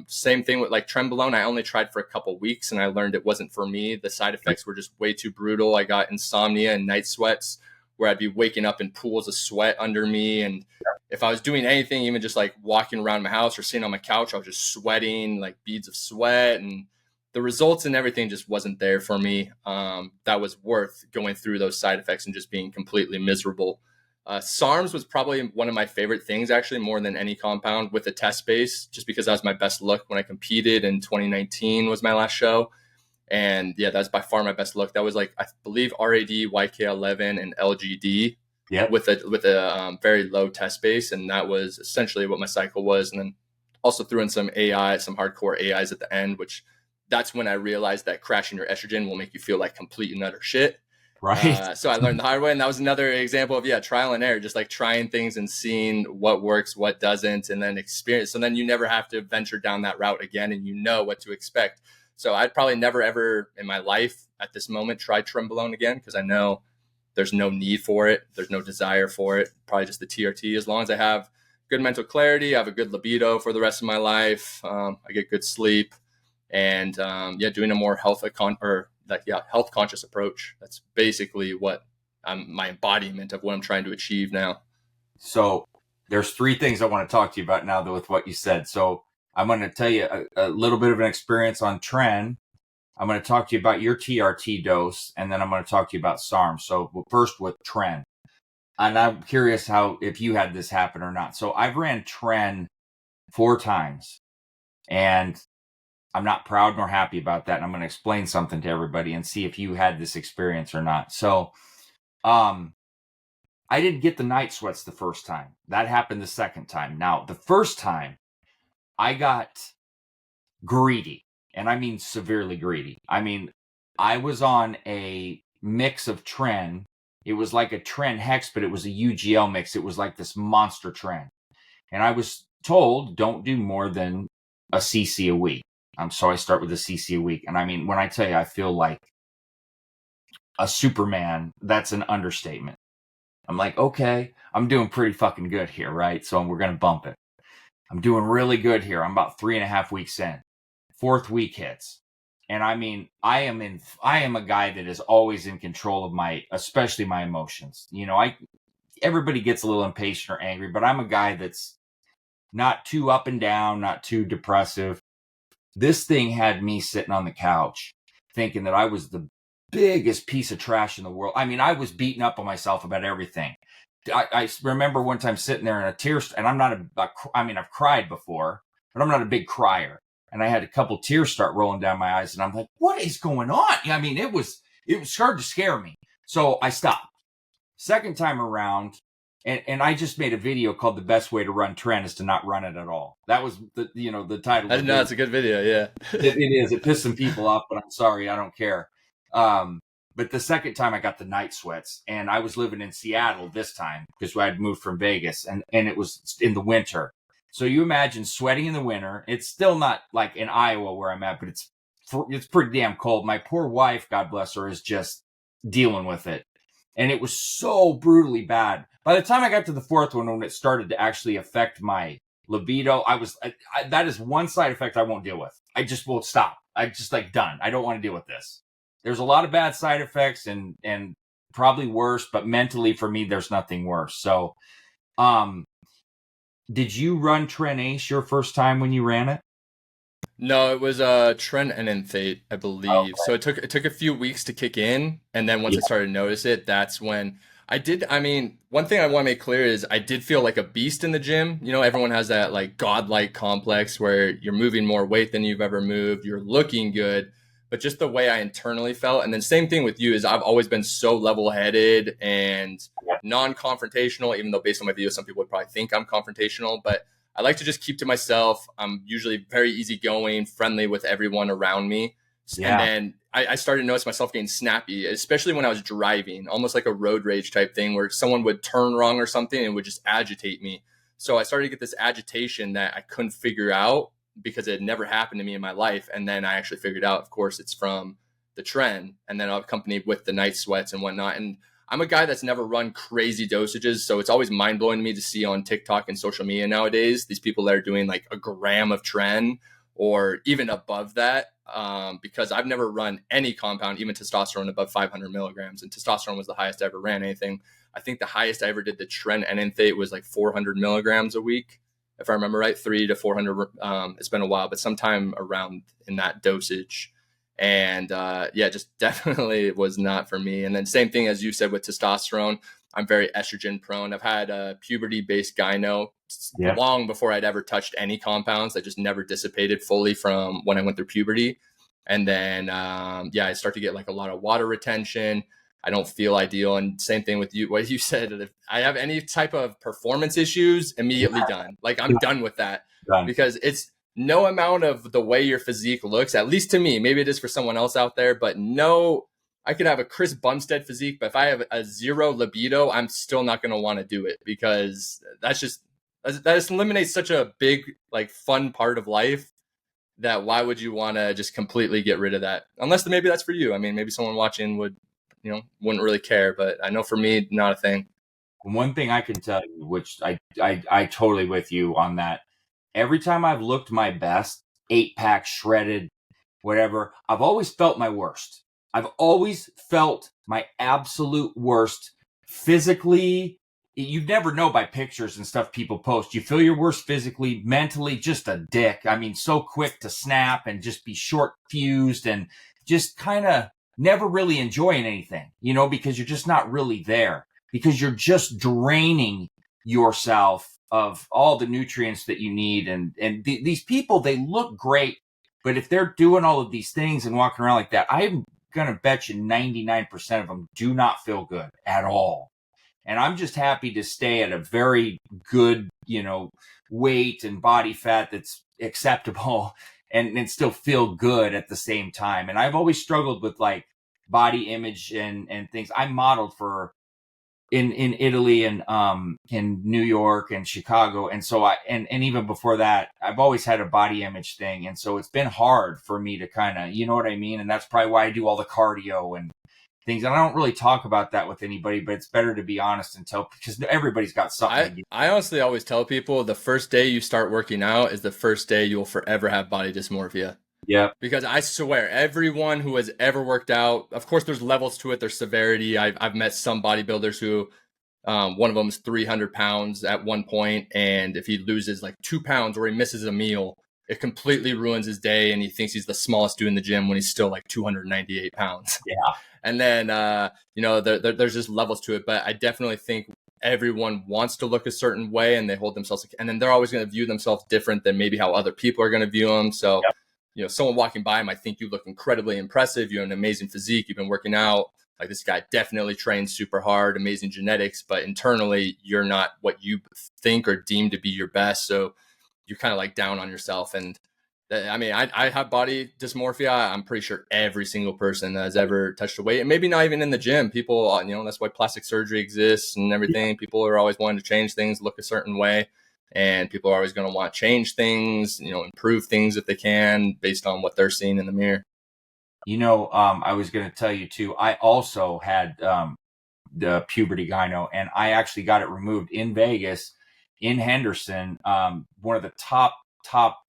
Speaker 1: same thing with like Trenbolone. I only tried for a couple weeks and I learned it wasn't for me. The side effects were just way too brutal. I got insomnia and night sweats where I'd be waking up in pools of sweat under me. And if I was doing anything, even just like walking around my house or sitting on my couch, I was just sweating like beads of sweat. And the results and everything just wasn't there for me. That was worth going through those side effects and just being completely miserable. SARMs was probably one of my favorite things, actually, more than any compound with a test base, just because that was my best look when I competed in 2019 was my last show. And yeah, that's by far my best look. That was like, I believe RAD, YK11 and LGD with a very low test base. And that was essentially what my cycle was. And then Also threw in some AI, some hardcore AIs at the end, which that's when I realized that crashing your estrogen will make you feel like complete and utter shit.
Speaker 2: Right.
Speaker 1: So I learned the hard way, and that was another example of trial and error, just like trying things and seeing what works, what doesn't, and then experience. So then you never have to venture down that route again, and you know what to expect. So I'd probably never ever in my life at this moment try trenbolone again, because I know there's no need for it, there's no desire for it. Probably just the TRT. As long as I have good mental clarity, I have a good libido for the rest of my life. I get good sleep, and doing a more health conscious approach. That's basically what my embodiment of what I'm trying to achieve now.
Speaker 2: So there's three things I want to talk to you about now, though, with what you said. So I'm going to tell you a little bit of an experience on tren. I'm going to talk to you about your TRT dose, and then I'm going to talk to you about SARM. So first with tren. And I'm curious if you had this happen or not. So I've ran tren 4 times, and I'm not proud nor happy about that. And I'm going to explain something to everybody and see if you had this experience or not. So, I didn't get the night sweats the first time. That happened the second time. Now, the first time I got greedy, and I mean severely greedy. I mean, I was on a mix of tren. It was like a tren hex, but it was a UGL mix. It was like this monster tren. And I was told, don't do more than a cc a week. So I start with a cc a week. And I mean, when I tell you I feel like a Superman, that's an understatement. I'm like, okay, I'm doing pretty fucking good here, right? So we're going to bump it. I'm doing really good here. I'm about 3.5 weeks in. 4th week hits. And I mean, I am a guy that is always in control of especially my emotions. You know, everybody gets a little impatient or angry, but I'm a guy that's not too up and down, not too depressive. This thing had me sitting on the couch thinking that I was the biggest piece of trash in the world. I mean, I was beating up on myself about everything. I remember one time sitting there in a tear, and I'm not I've cried before, but I'm not a big crier. And I had a couple tears start rolling down my eyes, and I'm like, what is going on? I mean, it was started to scare me. So I stopped. Second time around, and I just made a video called "The Best Way to Run Tren is to Not Run It at All." That was the title.
Speaker 1: I didn't know. It's a good video. Yeah,
Speaker 2: it is. It pissed some people off, but I'm sorry, I don't care. But the second time I got the night sweats, and I was living in Seattle this time because I had moved from Vegas, and it was in the winter. So you imagine sweating in the winter. It's still not like in Iowa where I'm at, but it's pretty damn cold. My poor wife, God bless her, is just dealing with it. And it was so brutally bad. By the time I got to the 4th one, when it started to actually affect my libido, that is one side effect I won't deal with. I just will stop. I just done. I don't want to deal with this. There's a lot of bad side effects and probably worse, but mentally for me, there's nothing worse. So, did you run Tren Ace your first time when you ran it?
Speaker 1: No, it was tren enanthate, I believe.
Speaker 2: Okay.
Speaker 1: So it took a few weeks to kick in, and then once
Speaker 2: Yeah.
Speaker 1: I started to notice it, that's when I did. I mean, one thing I want to make clear is I did feel like a beast in the gym. You know, everyone has that like godlike complex where you're moving more weight than you've ever moved, you're looking good, but just the way I internally felt. And then same thing with you is I've always been so level-headed and non-confrontational, even though based on my videos, some people would probably think I'm confrontational, but I like to just keep to myself. I'm usually very easygoing, friendly with everyone around me. And
Speaker 2: Yeah.
Speaker 1: then I started to notice myself getting snappy, especially when I was driving, almost like a road rage type thing where someone would turn wrong or something and would just agitate me. So I started to get this agitation that I couldn't figure out because it had never happened to me in my life. And then I actually figured out, of course, it's from the tren, and then accompanied with the night sweats and whatnot. And I'm a guy that's never run crazy dosages, so it's always mind blowing to me to see on TikTok and social media nowadays these people that are doing like a gram of tren or even above that, because I've never run any compound, even testosterone, above 500 milligrams, and testosterone was the highest I ever ran anything. I think the highest I ever did the tren enanthate was like 400 milligrams a week, if I remember right, 3 to 400. It's been a while, but sometime around in that dosage. And just definitely was not for me. And then same thing as you said with testosterone, I'm very estrogen prone. I've had a puberty based gyno
Speaker 2: Yeah.
Speaker 1: long before I'd ever touched any compounds that just never dissipated fully from when I went through puberty. And then I start to get like a lot of water retention. I don't feel ideal. And same thing with you, what you said, if I have any type of performance issues, immediately done. Like I'm done with that.
Speaker 2: Done.
Speaker 1: because it's no amount of the way your physique looks, at least to me, maybe it is for someone else out there, but no, I could have a Chris Bumstead physique, but if I have a zero libido, I'm still not going to want to do it, because that just eliminates such a big, like, fun part of life, that why would you want to just completely get rid of that? Unless maybe that's for you. I mean, maybe someone watching wouldn't really care, but I know for me, not a thing.
Speaker 2: One thing I can tell you, which I totally with you on that. Every time I've looked my best, 8-pack shredded, whatever, I've always felt my worst. I've always felt my absolute worst physically. You never know by pictures and stuff people post. You feel your worst physically, mentally, just a dick. I mean, so quick to snap and just be short fused and just kind of never really enjoying anything, because you're just not really there, because you're just draining yourself of all the nutrients that you need. And these people, they look great, but if they're doing all of these things and walking around like that, I'm going to bet you 99% of them do not feel good at all. And I'm just happy to stay at a very good, weight and body fat that's acceptable and still feel good at the same time. And I've always struggled with like body image and things. I modeled for in Italy and in New York and Chicago, and so and even before that, I've always had a body image thing, and so it's been hard for me to kind of, you know what I mean, and that's probably why I do all the cardio and things. And I don't really talk about that with anybody, but it's better to be honest and tell, because everybody's got something.
Speaker 1: I honestly always tell people the first day you start working out is the first day you'll forever have body dysmorphia.
Speaker 2: Yeah.
Speaker 1: Because I swear, everyone who has ever worked out, of course, there's levels to it. There's severity. I've met some bodybuilders who, one of them is 300 pounds at one point, and if he loses like 2 pounds or he misses a meal, it completely ruins his day, and he thinks he's the smallest dude in the gym when he's still like 298 pounds.
Speaker 2: Yeah.
Speaker 1: And then, there's just levels to it. But I definitely think everyone wants to look a certain way, and they hold themselves, and then they're always going to view themselves different than maybe how other people are going to view them. So, someone walking by might think you look incredibly impressive. You have an amazing physique. You've been working out. Like, this guy definitely trains super hard, amazing genetics, but internally you're not what you think or deem to be your best. So you're kind of like down on yourself. And I mean, I have body dysmorphia. I'm pretty sure every single person that has ever touched a weight, and maybe not even in the gym, people, that's why plastic surgery exists and everything. People are always wanting to change things, look a certain way. And people are always going to want to change things, improve things if they can based on what they're seeing in the mirror.
Speaker 2: I was going to tell you too, I also had the puberty gyno, and I actually got it removed in Vegas, in Henderson. One of the top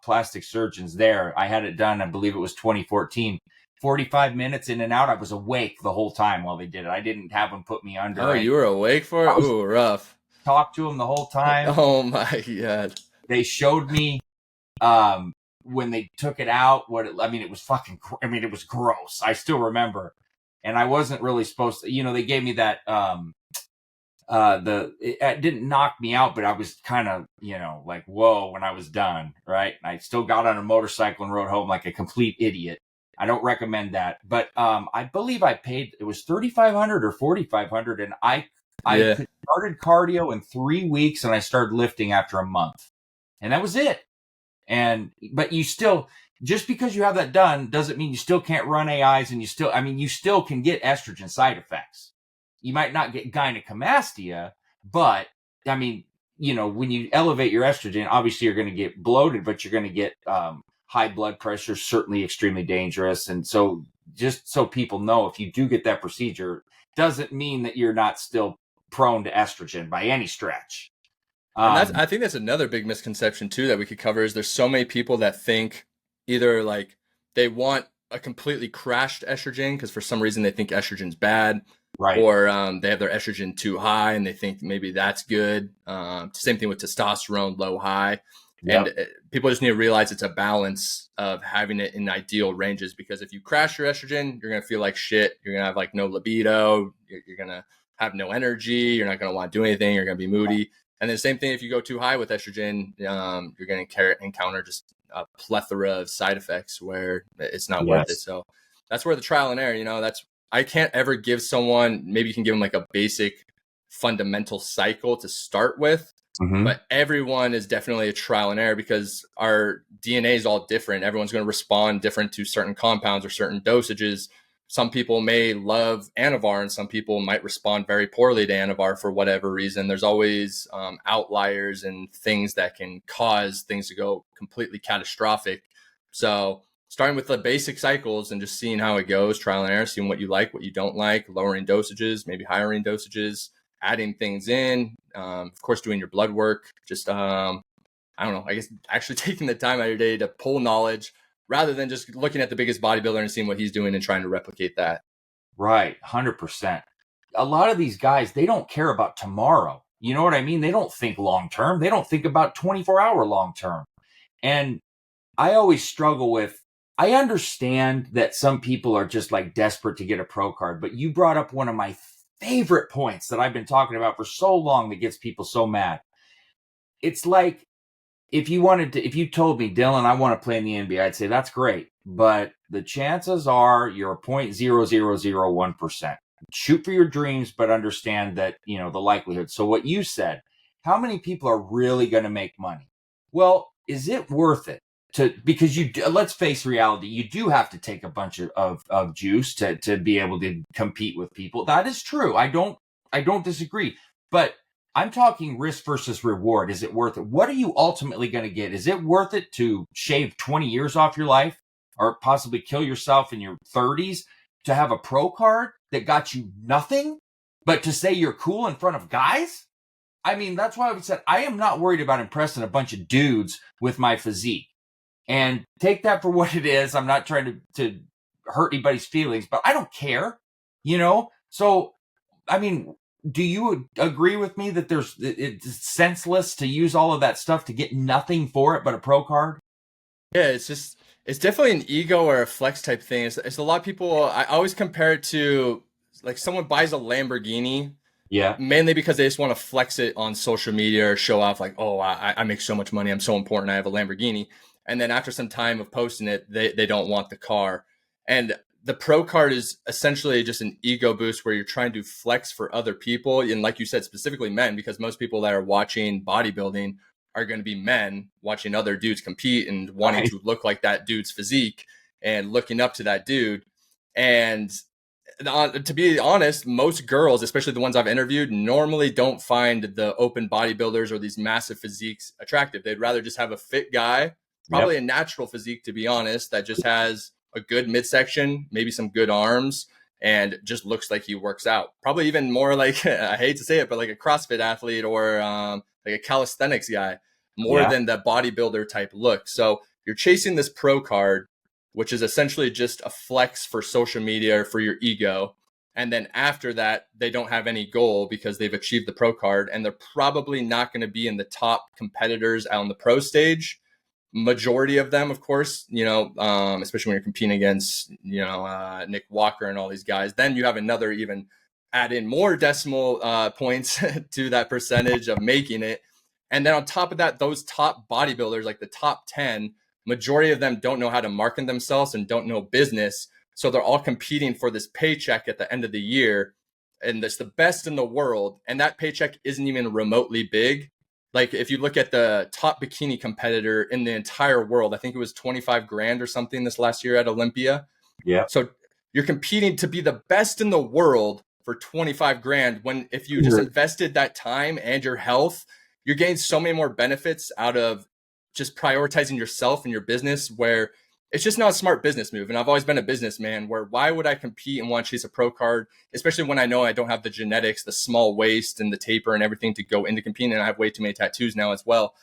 Speaker 2: plastic surgeons there. I had it done, I believe it was 2014. 45 minutes in and out. I was awake the whole time while they did it. I didn't have them put me under.
Speaker 1: Oh, you were awake for it? Ooh, rough.
Speaker 2: Talked to them the whole time.
Speaker 1: Oh my God.
Speaker 2: They showed me when they took it out, it was it was gross. I still remember. And I wasn't really supposed to, they gave me that, it didn't knock me out, but I was kind of, like, whoa, when I was done. Right. And I still got on a motorcycle and rode home like a complete idiot. I don't recommend that. But, I believe I paid, it was $3,500 or $4,500. And I started cardio in 3 weeks, and I started lifting after a month, and that was it. But you still, just because you have that done doesn't mean you still can't run AIs, and you still can get estrogen side effects. You might not get gynecomastia, but when you elevate your estrogen, obviously you're going to get bloated, but you're going to get high blood pressure, certainly extremely dangerous. And so just so people know, if you do get that procedure, doesn't mean that you're not still prone to estrogen by any stretch.
Speaker 1: And I think that's another big misconception too that we could cover, is there's so many people that think either like they want a completely crashed estrogen because for some reason they think estrogen's bad,
Speaker 2: right?
Speaker 1: Or they have their estrogen too high and they think maybe that's good. Same thing with testosterone, low, high. Yep. And people just need to realize it's a balance of having it in ideal ranges, because if you crash your estrogen, you're going to feel like shit. You're going to have like no libido. You're going to have no energy. You're not going to want to do anything. You're going to be moody. And then the same thing, if you go too high with estrogen, you're going to encounter just a plethora of side effects where it's not worth it. So that's where the trial and error, I can't ever give someone, maybe you can give them like a basic fundamental cycle to start with.
Speaker 2: Mm-hmm.
Speaker 1: But everyone is definitely a trial and error because our DNA is all different. Everyone's going to respond different to certain compounds or certain dosages. Some people may love Anavar and some people might respond very poorly to Anavar for whatever reason. There's always outliers and things that can cause things to go completely catastrophic. So starting with the basic cycles and just seeing how it goes, trial and error, seeing what you like, what you don't like, lowering dosages, maybe higher dosages, adding things in, of course, doing your blood work, just, I don't know, I guess actually taking the time out of your day to pull knowledge rather than just looking at the biggest bodybuilder and seeing what he's doing and trying to replicate that.
Speaker 2: Right. 100%. A lot of these guys, they don't care about tomorrow. You know what I mean? They don't think long term. They don't think about 24-hour long term. And I always struggle with, I understand that some people are just like desperate to get a pro card, but you brought up one of my favorite points that I've been talking about for so long that gets people so mad. It's like, if you told me, Dylan, I want to play in the NBA, I'd say that's great. But the chances are you're 0.0001%. Shoot for your dreams, but understand that, the likelihood. So what you said, how many people are really going to make money? Well, is it worth it? Because let's face reality, you do have to take a bunch of juice to be able to compete with people. That is true. I don't disagree. But I'm talking risk versus reward. Is it worth it? What are you ultimately going to get? Is it worth it to shave 20 years off your life or possibly kill yourself in your 30s to have a pro card that got you nothing, but to say you're cool in front of guys? I mean, that's why I said I am not worried about impressing a bunch of dudes with my physique. And take that for what it is. I'm not trying to hurt anybody's feelings, but I don't care, So, I mean, do you agree with me that it's senseless to use all of that stuff to get nothing for it but a pro card?
Speaker 1: Yeah, it's definitely an ego or a flex type thing. It's a lot of people, I always compare it to like someone buys a Lamborghini
Speaker 2: Yeah.
Speaker 1: mainly because they just want to flex it on social media or show off like, oh, I make so much money. I'm so important. I have a Lamborghini. And then after some time of posting it, they don't want the car. And the pro card is essentially just an ego boost where you're trying to flex for other people. And like you said, specifically men, because most people that are watching bodybuilding are going to be men watching other dudes compete and wanting
Speaker 2: Right.
Speaker 1: to look like that dude's physique and looking up to that dude. And to be honest, most girls, especially the ones I've interviewed, normally don't find the open bodybuilders or these massive physiques attractive. They'd rather just have a fit guy,
Speaker 2: Yep.
Speaker 1: probably a natural physique, to be honest, that just has a good midsection, maybe some good arms, and just looks like he works out. Probably even more like, I hate to say it, but like a CrossFit athlete or like a calisthenics guy, more
Speaker 2: Yeah.
Speaker 1: than the bodybuilder type look. So you're chasing this pro card, which is essentially just a flex for social media or for your ego. And then after that, they don't have any goal because they've achieved the pro card and they're probably not going to be in the top competitors on the pro stage. Majority of them, of course, especially when you're competing against, Nick Walker and all these guys, then you have another even add in more decimal points to that percentage of making it. And then on top of that, those top bodybuilders, like the top 10, majority of them don't know how to market themselves and don't know business. So they're all competing for this paycheck at the end of the year. And it's the best in the world. And that paycheck isn't even remotely big. Like if you look at the top bikini competitor in the entire world, I think it was 25 grand or something this last year at Olympia.
Speaker 2: Yep.
Speaker 1: So you're competing to be the best in the world for 25 grand when if you just
Speaker 2: Sure.
Speaker 1: invested that time and your health, you're getting so many more benefits out of just prioritizing yourself and your business where it's just not a smart business move. And I've always been a businessman where why would I compete and want to chase a pro card, especially when I know I don't have the genetics, the small waist and the taper and everything to go into competing. And I have way too many tattoos now as well.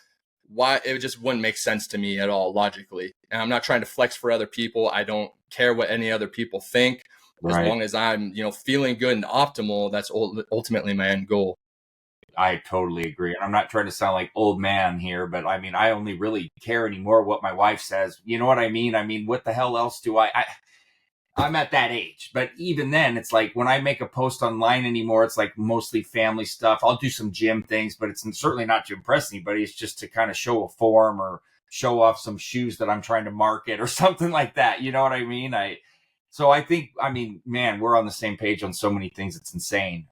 Speaker 1: Why it just wouldn't make sense to me at all logically. And I'm not trying to flex for other people. I don't care what any other people think. As
Speaker 2: Right.
Speaker 1: long as I'm, feeling good and optimal, that's ultimately my end goal.
Speaker 2: I totally agree. And I'm not trying to sound like old man here, but I mean, I only really care anymore what my wife says. You know what I mean? I mean, what the hell else do I'm at that age, but even then it's like when I make a post online anymore, it's like mostly family stuff. I'll do some gym things, but it's certainly not to impress anybody. It's just to kind of show a form or show off some shoes that I'm trying to market or something like that. You know what I mean? So I think, I mean, man, we're on the same page on so many things. It's insane.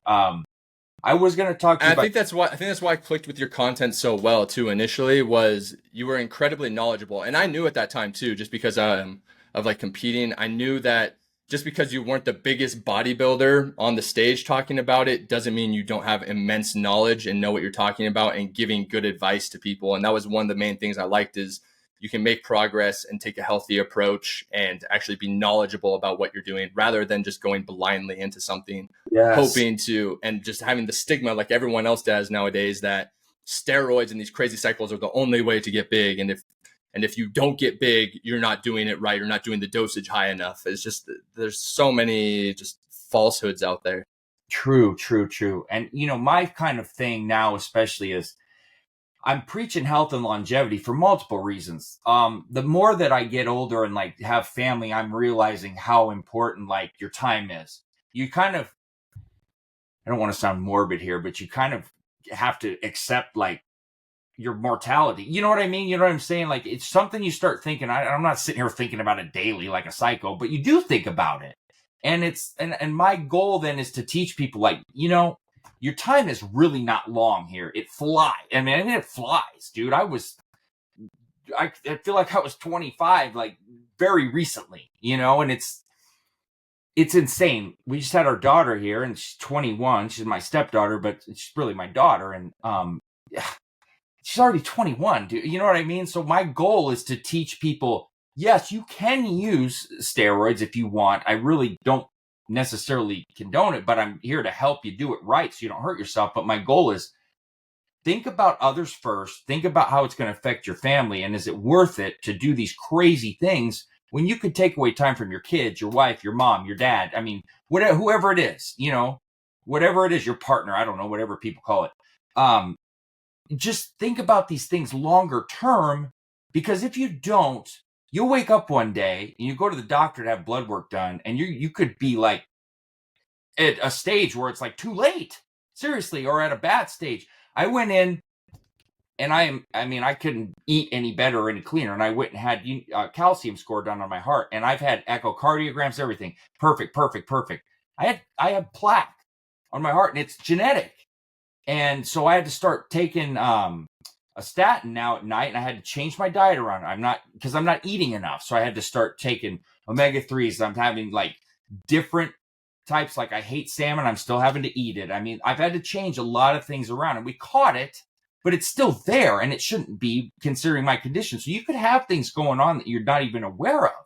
Speaker 2: I was going to talk to
Speaker 1: And
Speaker 2: you about.
Speaker 1: I think that's why I clicked with your content so well too initially was you were incredibly knowledgeable. And I knew at that time too, just because of like competing, I knew that just because you weren't the biggest bodybuilder on the stage talking about it doesn't mean you don't have immense knowledge and know what you're talking about and giving good advice to people. And that was one of the main things I liked is you can make progress and take a healthy approach and actually be knowledgeable about what you're doing rather than just going blindly into something
Speaker 2: Yes.
Speaker 1: hoping to and just having the stigma like everyone else does nowadays that steroids and these crazy cycles are the only way to get big, and if you don't get big you're not doing it right, you're not doing the dosage high enough. It's just there's so many just falsehoods out there.
Speaker 2: True, true, true. And my kind of thing now, especially, is I'm preaching health and longevity for multiple reasons. The more that I get older and like have family, I'm realizing how important like your time is. You kind of, I don't want to sound morbid here, but you kind of have to accept like your mortality. You know what I mean? You know what I'm saying? Like it's something you start thinking. I'm not sitting here thinking about it daily like a psycho, but you do think about it. And and my goal then is to teach people like, your time is really not long here. It flies. I mean, it flies, dude. I feel like I was 25 like very recently, and it's insane. We just had our daughter here and she's 21. She's my stepdaughter, but she's really my daughter. And she's already 21, dude. You know what I mean? So my goal is to teach people, yes, you can use steroids if you want. I really don't necessarily condone it, but I'm here to help you do it right so you don't hurt yourself. But my goal is think about others first. Think about how it's going to affect your family. And is it worth it to do these crazy things when you could take away time from your kids, your wife, your mom, your dad? I mean, whatever, whoever it is, whatever it is, your partner, I don't know, whatever people call it. Just think about these things longer term, because if you don't, you'll wake up one day and you go to the doctor to have blood work done, and you could be like at a stage where it's like too late, seriously, or at a bad stage. I went in and I couldn't eat any better or any cleaner, and I went and had calcium score done on my heart, and I've had echocardiograms, everything, perfect. I had plaque on my heart, and it's genetic. And so I had to start taking a statin now at night, and I had to change my diet around. Because I'm not eating enough. So I had to start taking omega-3s. I'm having like different types. Like I hate salmon. I'm still having to eat it. I mean, I've had to change a lot of things around, and we caught it, but it's still there, and it shouldn't be considering my condition. So you could have things going on that you're not even aware of.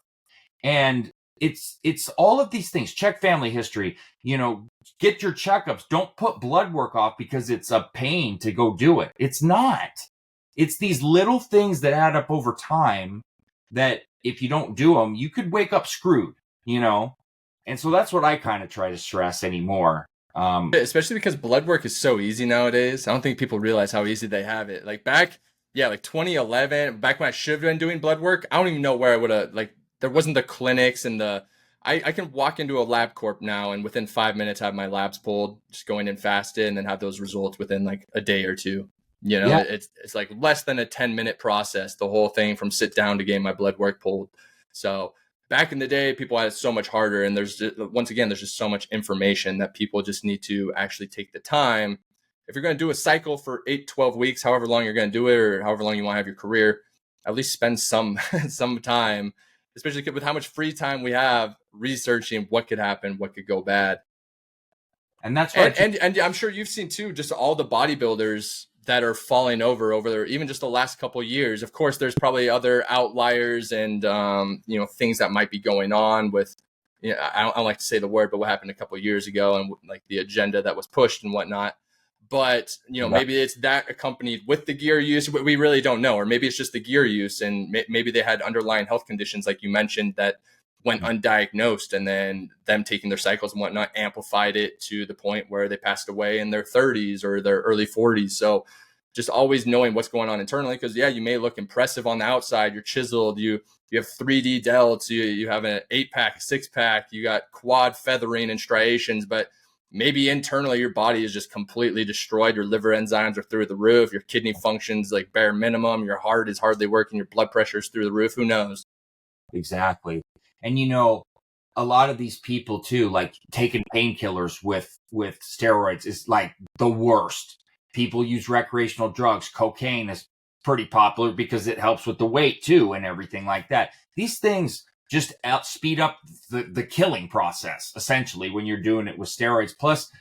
Speaker 2: And it's all of these things. Check family history, get your checkups. Don't put blood work off because it's a pain to go do it. It's not. It's these little things that add up over time that if you don't do them, you could wake up screwed, And so that's what I kind of try to stress anymore.
Speaker 1: Especially because blood work is so easy nowadays. I don't think people realize how easy they have it. Like back, yeah, like 2011, back when I should have been doing blood work, I don't even know where I would have, like, there wasn't the clinics and I can walk into a lab corp now and within 5 minutes have my labs pulled, just going in fasted and then have those results within like a day or two.
Speaker 2: Yeah,
Speaker 1: It's like less than a 10-minute process, the whole thing from sit down to getting my blood work pulled. So back in the day, people had it so much harder. And there's just so much information that people just need to actually take the time. If you're going to do a cycle for 8-12 weeks, however long you're going to do it, or however long you want to have your career, at least spend some time, especially with how much free time we have, researching what could happen, what could go bad.
Speaker 2: and that's
Speaker 1: And
Speaker 2: what.
Speaker 1: and I'm sure you've seen too, just all the bodybuilders that are falling over there, even just the last couple of years. Of course, there's probably other outliers and things that might be going on with, I don't like to say the word, but what happened a couple of years ago and like the agenda that was pushed and whatnot. But maybe it's that accompanied with the gear use. We really don't know, or maybe it's just the gear use, and maybe they had underlying health conditions like you mentioned that went undiagnosed, and then them taking their cycles and whatnot amplified it to the point where they passed away in their 30s or their early 40s. So just always knowing what's going on internally, because you may look impressive on the outside, you're chiseled, you have 3D delts, you have an 8-pack, a 6-pack, you got quad feathering and striations, but maybe internally your body is just completely destroyed. Your liver enzymes are through the roof, your kidney functions like bare minimum, your heart is hardly working, your blood pressure is through the roof. Who knows?
Speaker 2: Exactly. And a lot of these people too, like taking painkillers with steroids is like the worst. People use recreational drugs. Cocaine is pretty popular because it helps with the weight too and everything like that. These things just speed up the killing process essentially when you're doing it with steroids. Plus,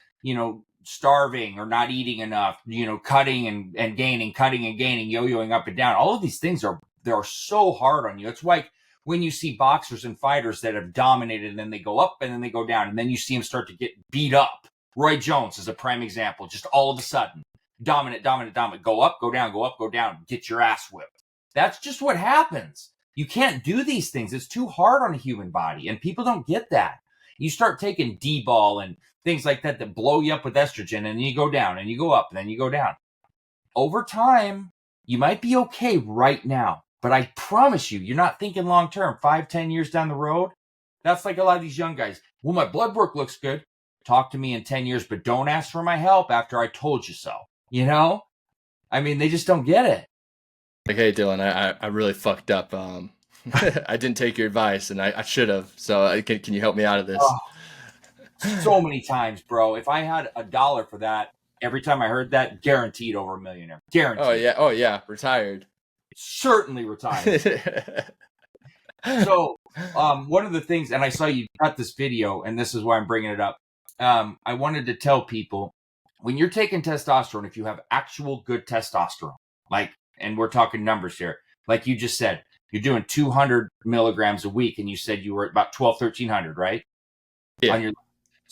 Speaker 2: starving or not eating enough, cutting and gaining, cutting and gaining, yo-yoing up and down. All of these things they're so hard on you. It's like when you see boxers and fighters that have dominated and then they go up and then they go down and then you see them start to get beat up. Roy Jones is a prime example. Just all of a sudden, dominant, go up, go down, go up, go down, get your ass whipped. That's just what happens. You can't do these things. It's too hard on a human body, and people don't get that. You start taking D-ball and things like that blow you up with estrogen, and you go down, and you go up, and then you go down. Over time, you might be okay right now, but I promise you, you're not thinking long-term, 5-10 years down the road. That's like a lot of these young guys. Well, my blood work looks good. Talk to me in 10 years, but don't ask for my help after I told you so. I mean, they just don't get it.
Speaker 1: Like, hey, Dylan, I really fucked up. I didn't take your advice, and I should have. So can you help me out of this?
Speaker 2: Oh, so many times, bro. If I had $1 for that, every time I heard that, guaranteed over a millionaire. Guaranteed.
Speaker 1: Oh yeah, retired.
Speaker 2: Certainly retired. So, one of the things, and I saw you cut this video, and this is why I'm bringing it up. I wanted to tell people, when you're taking testosterone, if you have actual good testosterone, and we're talking numbers here, like you just said, you're doing 200 milligrams a week, and you said you were at about 1,300, right?
Speaker 1: Yeah.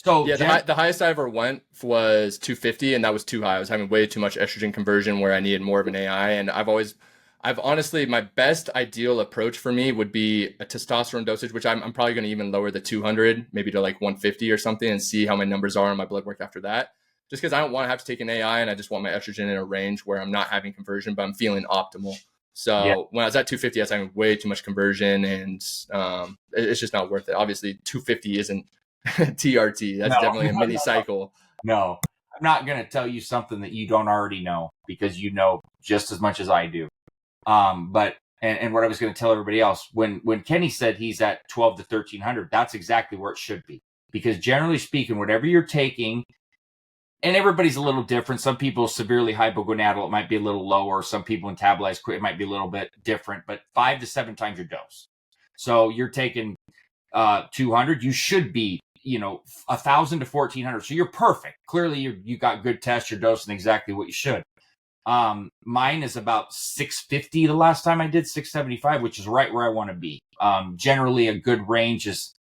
Speaker 1: The highest I ever went was 250, and that was too high. I was having way too much estrogen conversion where I needed more of an AI, and I've honestly, my best ideal approach for me would be a testosterone dosage, which I'm probably going to even lower the 200, maybe to like 150 or something, and see how my numbers are on my blood work after that. Just because I don't want to have to take an AI, and I just want my estrogen in a range where I'm not having conversion, but I'm feeling optimal. So when I was at 250, I was having way too much conversion, and it's just not worth it. Obviously, 250 isn't TRT. That's definitely a mini cycle.
Speaker 2: No, I'm not going to tell you something that you don't already know, because you know just as much as I do. But what I was going to tell everybody else, when Kenny said he's at 12 to 1,300, that's exactly where it should be. Because generally speaking, whatever you're taking, and everybody's a little different. Some people severely hypogonadal, it might be a little lower. Some people metabolize quick, it might be a little bit different, but 5 to 7 times your dose. So you're taking 200, you should be 1,000 to 1,400. So you're perfect. Clearly you got good tests, you're dosing exactly what you should. Mine is about 650 the last time I did, 675, which is right where I want to be. Generally a good range is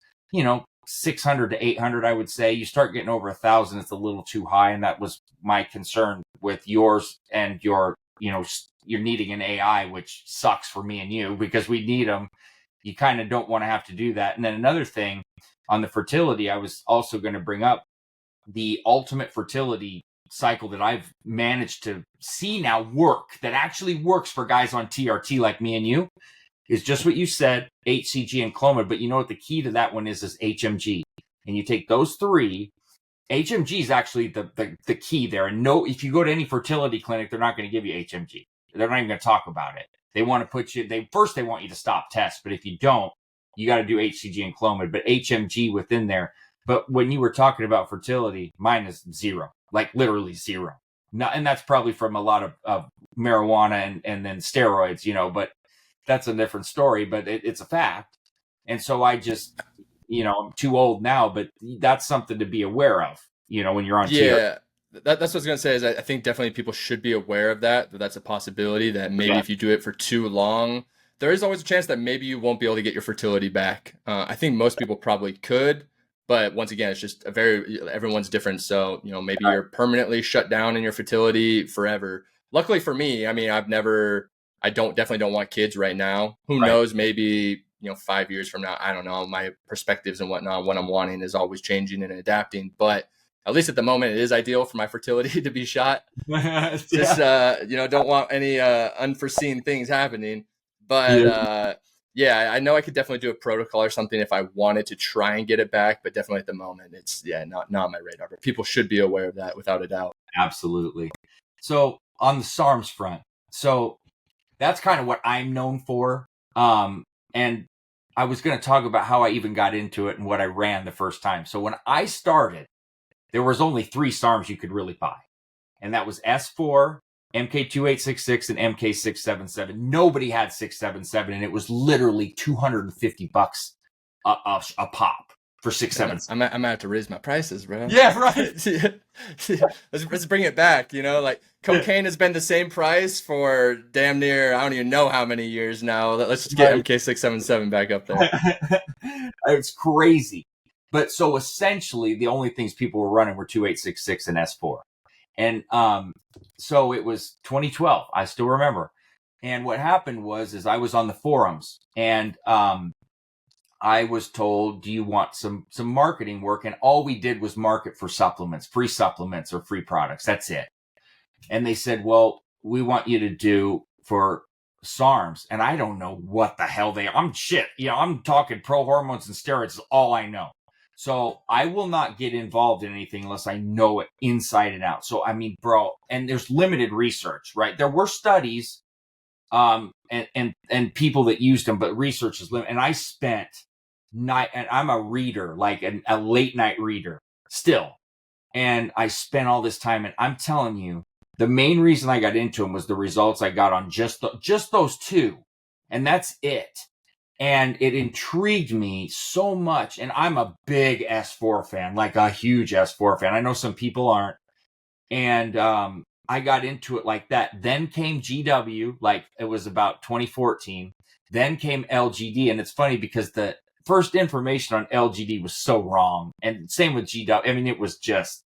Speaker 2: 600 to 800, I would say. You start getting over 1,000, it's a little too high, and that was my concern with yours and you're needing an AI, which sucks for me and you because we need them. You kind of don't want to have to do that. And then another thing on the fertility, I was also going to bring up the ultimate fertility cycle that I've managed to see now work, that actually works for guys on TRT like me and you, is just what you said, HCG and Clomid. But you know what the key to that one is HMG. And you take those three. HMG is actually the key there. And if you go to any fertility clinic, they're not going to give you HMG. They're not even going to talk about it. They want to put you, first they want you to stop tests. But if you don't, you got to do HCG and Clomid. But HMG within there. But when you were talking about fertility, mine is 0, like literally 0. And that's probably from a lot of marijuana and then steroids, but that's a different story, but it's a fact. And so I just, I'm too old now, but that's something to be aware of, when you're on
Speaker 1: TRT. That's what I was going to say is I think definitely people should be aware of that's a possibility, that maybe if you do it for too long, there is always a chance that maybe you won't be able to get your fertility back. I think most people probably could, but once again, it's just everyone's different. So, maybe you're permanently shut down in your fertility forever. Luckily for me, I mean, definitely don't want kids right now. Who knows? Maybe, 5 years from now, I don't know. My perspectives and whatnot, what I'm wanting is always changing and adapting. But at least at the moment, it is ideal for my fertility to be shot. Just, don't want any unforeseen things happening. But I know I could definitely do a protocol or something if I wanted to try and get it back. But definitely at the moment, it's not on my radar. But people should be aware of that without a doubt.
Speaker 2: Absolutely. So on the SARMs front, so that's kind of what I'm known for. And I was going to talk about how I even got into it and what I ran the first time. So when I started, there was only 3 SARMs you could really buy. And that was S4, MK2866, and MK677. Nobody had 677, and it was literally $250 a pop for
Speaker 1: Man,
Speaker 2: 677.
Speaker 1: I might have to raise my prices, bro.
Speaker 2: Yeah, right.
Speaker 1: Let's bring it back. Like cocaine has been the same price for damn near I don't even know how many years now. Let's just get
Speaker 2: Right.
Speaker 1: MK677 back up there.
Speaker 2: It's crazy. But so essentially, the only things people were running were 2866 and S4. And so it was 2012. I still remember. And what happened is I was on the forums, and I was told, "Do you want some marketing work?" And all we did was market for supplements, free supplements or free products. That's it. And they said, "Well, we want you to do for SARMs." And I don't know what the hell they are. I'm talking pro hormones and steroids is all I know. So I will not get involved in anything unless I know it inside and out. So, I mean, bro, and there's limited research, right? There were studies, and people that used them, but research is limited. And I spent and I'm a reader, like a late night reader still. And I spent all this time, and I'm telling you, the main reason I got into them was the results I got on just those 2. And that's it. And it intrigued me so much. And I'm a big S4 fan, like a huge S4 fan. I know some people aren't. And I got into it like that. Then came GW, like it was about 2014. Then came LGD. And it's funny because the first information on LGD was so wrong. And same with GW. I mean, it was just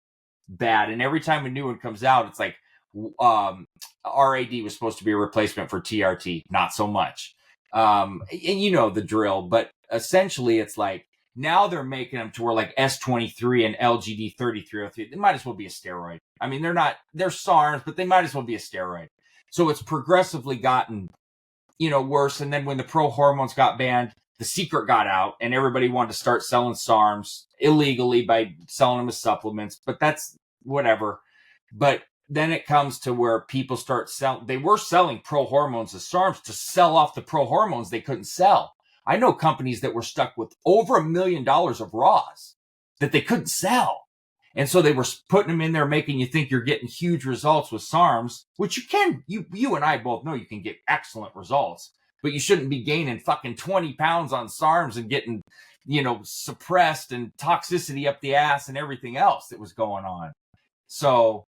Speaker 2: bad. And every time a new one comes out, it's like RAD was supposed to be a replacement for TRT. Not so much. And you know the drill. But essentially, it's like now they're making them to where like S23 and LGD 3303, they might as well be a steroid. I mean, they're SARMs, but they might as well be a steroid. So it's progressively gotten, worse. And then when the pro hormones got banned, the secret got out and everybody wanted to start selling SARMs illegally by selling them as supplements, but that's whatever. But then it comes to where people start selling, they were selling pro hormones as SARMs to sell off the pro hormones they couldn't sell. I know companies that were stuck with over $1 million of raws that they couldn't sell. And so they were putting them in there, making you think you're getting huge results with SARMs, which you can, you and I both know you can get excellent results, but you shouldn't be gaining fucking 20 pounds on SARMs and getting, suppressed and toxicity up the ass and everything else that was going on. So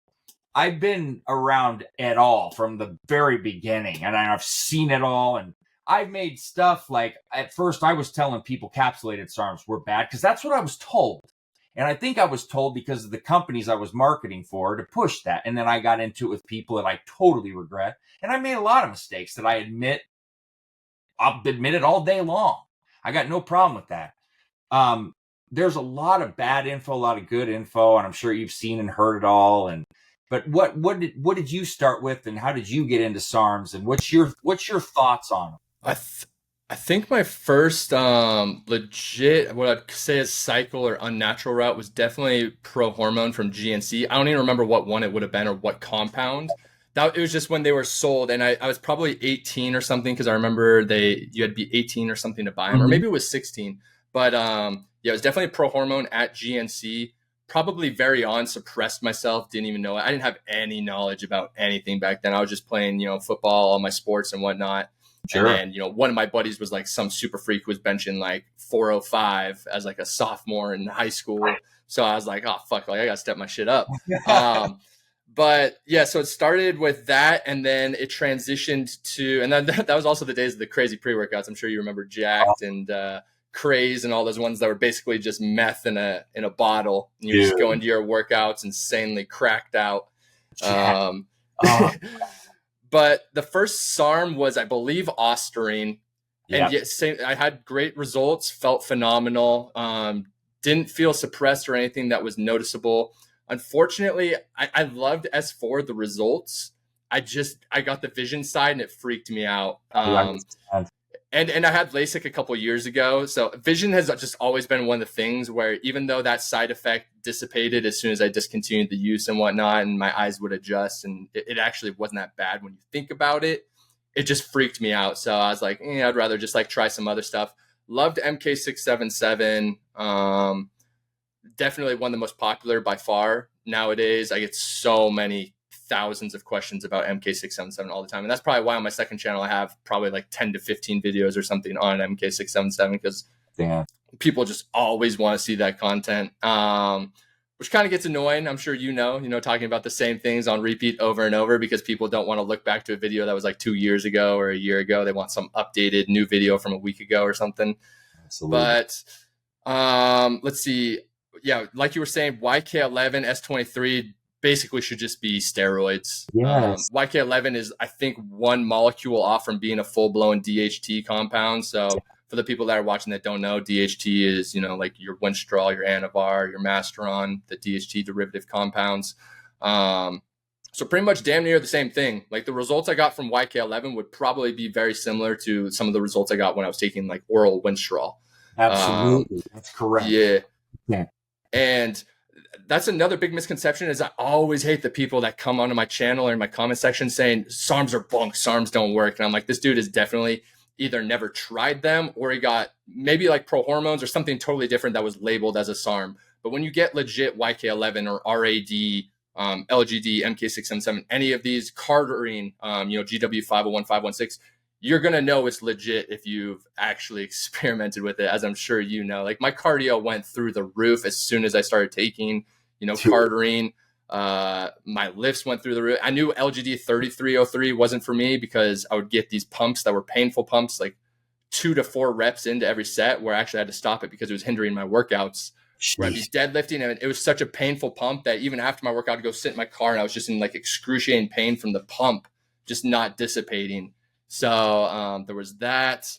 Speaker 2: I've been around it all from the very beginning, and I've seen it all. And I've made stuff like, at first I was telling people capsulated SARMs were bad because that's what I was told. And I think I was told because of the companies I was marketing for to push that. And then I got into it with people that I totally regret. And I made a lot of mistakes that I'll admit it all day long. I got no problem with that. There's a lot of bad info, a lot of good info, and I'm sure you've seen and heard it all. But what did you start with, and how did you get into SARMs, and what's your thoughts on them?
Speaker 1: I think my first legit, what I'd say is cycle or unnatural route was definitely pro hormone from GNC. I don't even remember what one it would have been or what compound. It was just when they were sold, and I was probably 18 or something because I remember you had to be 18 or something to buy them, or maybe it was 16. But yeah, it was definitely pro hormone at GNC. Probably very suppressed myself, didn't even know it. I didn't have any knowledge about anything back then. I was just playing, football, all my sports and whatnot. Sure. And then, one of my buddies was like some super freak who was benching like 405 as like a sophomore in high school. So I was like, oh, fuck, like I got to step my shit up. But yeah, so it started with that, and then it transitioned to, and that was also the days of the crazy pre-workouts. I'm sure you remember Jacked and Craze and all those ones that were basically just meth in a bottle. And you just go into your workouts insanely cracked out. But the first SARM was, I believe, Ostarine. And yes, I had great results, felt phenomenal. Didn't feel suppressed or anything that was noticeable. Unfortunately, I loved S4, the results. I got the vision side and it freaked me out. And I had LASIK a couple years ago. So vision has just always been one of the things where even though that side effect dissipated as soon as I discontinued the use and whatnot, and my eyes would adjust, and it actually wasn't that bad when you think about it, it just freaked me out. So I was like, I'd rather just like try some other stuff. loved MK677. Definitely one of the most popular by far nowadays. I get so many thousands of questions about MK677 all the time. And that's probably why on my second channel I have probably like 10 to 15 videos or something on MK677, because people just always want to see that content. Which kind of gets annoying. I'm sure talking about the same things on repeat over and over, because people don't want to look back to a video that was like 2 years ago or a year ago. They want some updated new video from a week ago or something.
Speaker 2: Absolutely.
Speaker 1: But let's see. Yeah, like you were saying, YK11, S23 basically should just be steroids.
Speaker 2: Yes.
Speaker 1: YK11 is, I think, one molecule off from being a full-blown DHT compound. So for the people that are watching that don't know, DHT is, like your Winstrol, your Anavar, your Masteron, the DHT derivative compounds. So pretty much damn near the same thing. Like the results I got from YK11 would probably be very similar to some of the results I got when I was taking like oral Winstrol.
Speaker 2: Absolutely. That's correct.
Speaker 1: Yeah. And that's another big misconception, is I always hate the people that come onto my channel or in my comment section saying SARMs are bunk, SARMs don't work. And I'm like, this dude is definitely either never tried them, or he got maybe like pro hormones or something totally different that was labeled as a SARM. But when you get legit YK11 or RAD, LGD, MK677, any of these, cardarine, GW501, 516, you're going to know it's legit if you've actually experimented with it, as I'm sure you know. Like my cardio went through the roof as soon as I started taking, cardarine. My lifts went through the roof. I knew LGD 3303 wasn't for me, because I would get these pumps that were painful pumps, like 2 to 4 reps into every set, where I actually had to stop it because it was hindering my workouts. Where I'd be deadlifting, and it was such a painful pump that even after my workout, I'd go sit in my car and I was just in like excruciating pain from the pump just not dissipating. So there was that.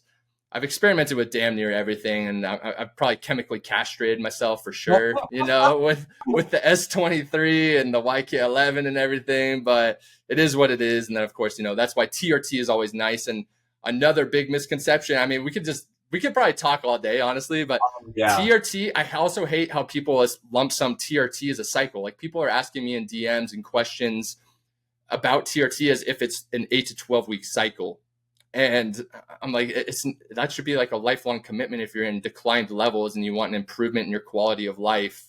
Speaker 1: I've experimented with damn near everything, and I've probably chemically castrated myself for sure, with the S23 and the YK11 and everything, but it is what it is. And then of course, that's why TRT is always nice. And another big misconception, I mean, we could probably talk all day, honestly, but TRT, I also hate how people lump some TRT as a cycle. Like people are asking me in DMs and questions about TRT as if it's an 8 to 12 week cycle. And I'm like, that should be like a lifelong commitment if you're in declined levels and you want an improvement in your quality of life,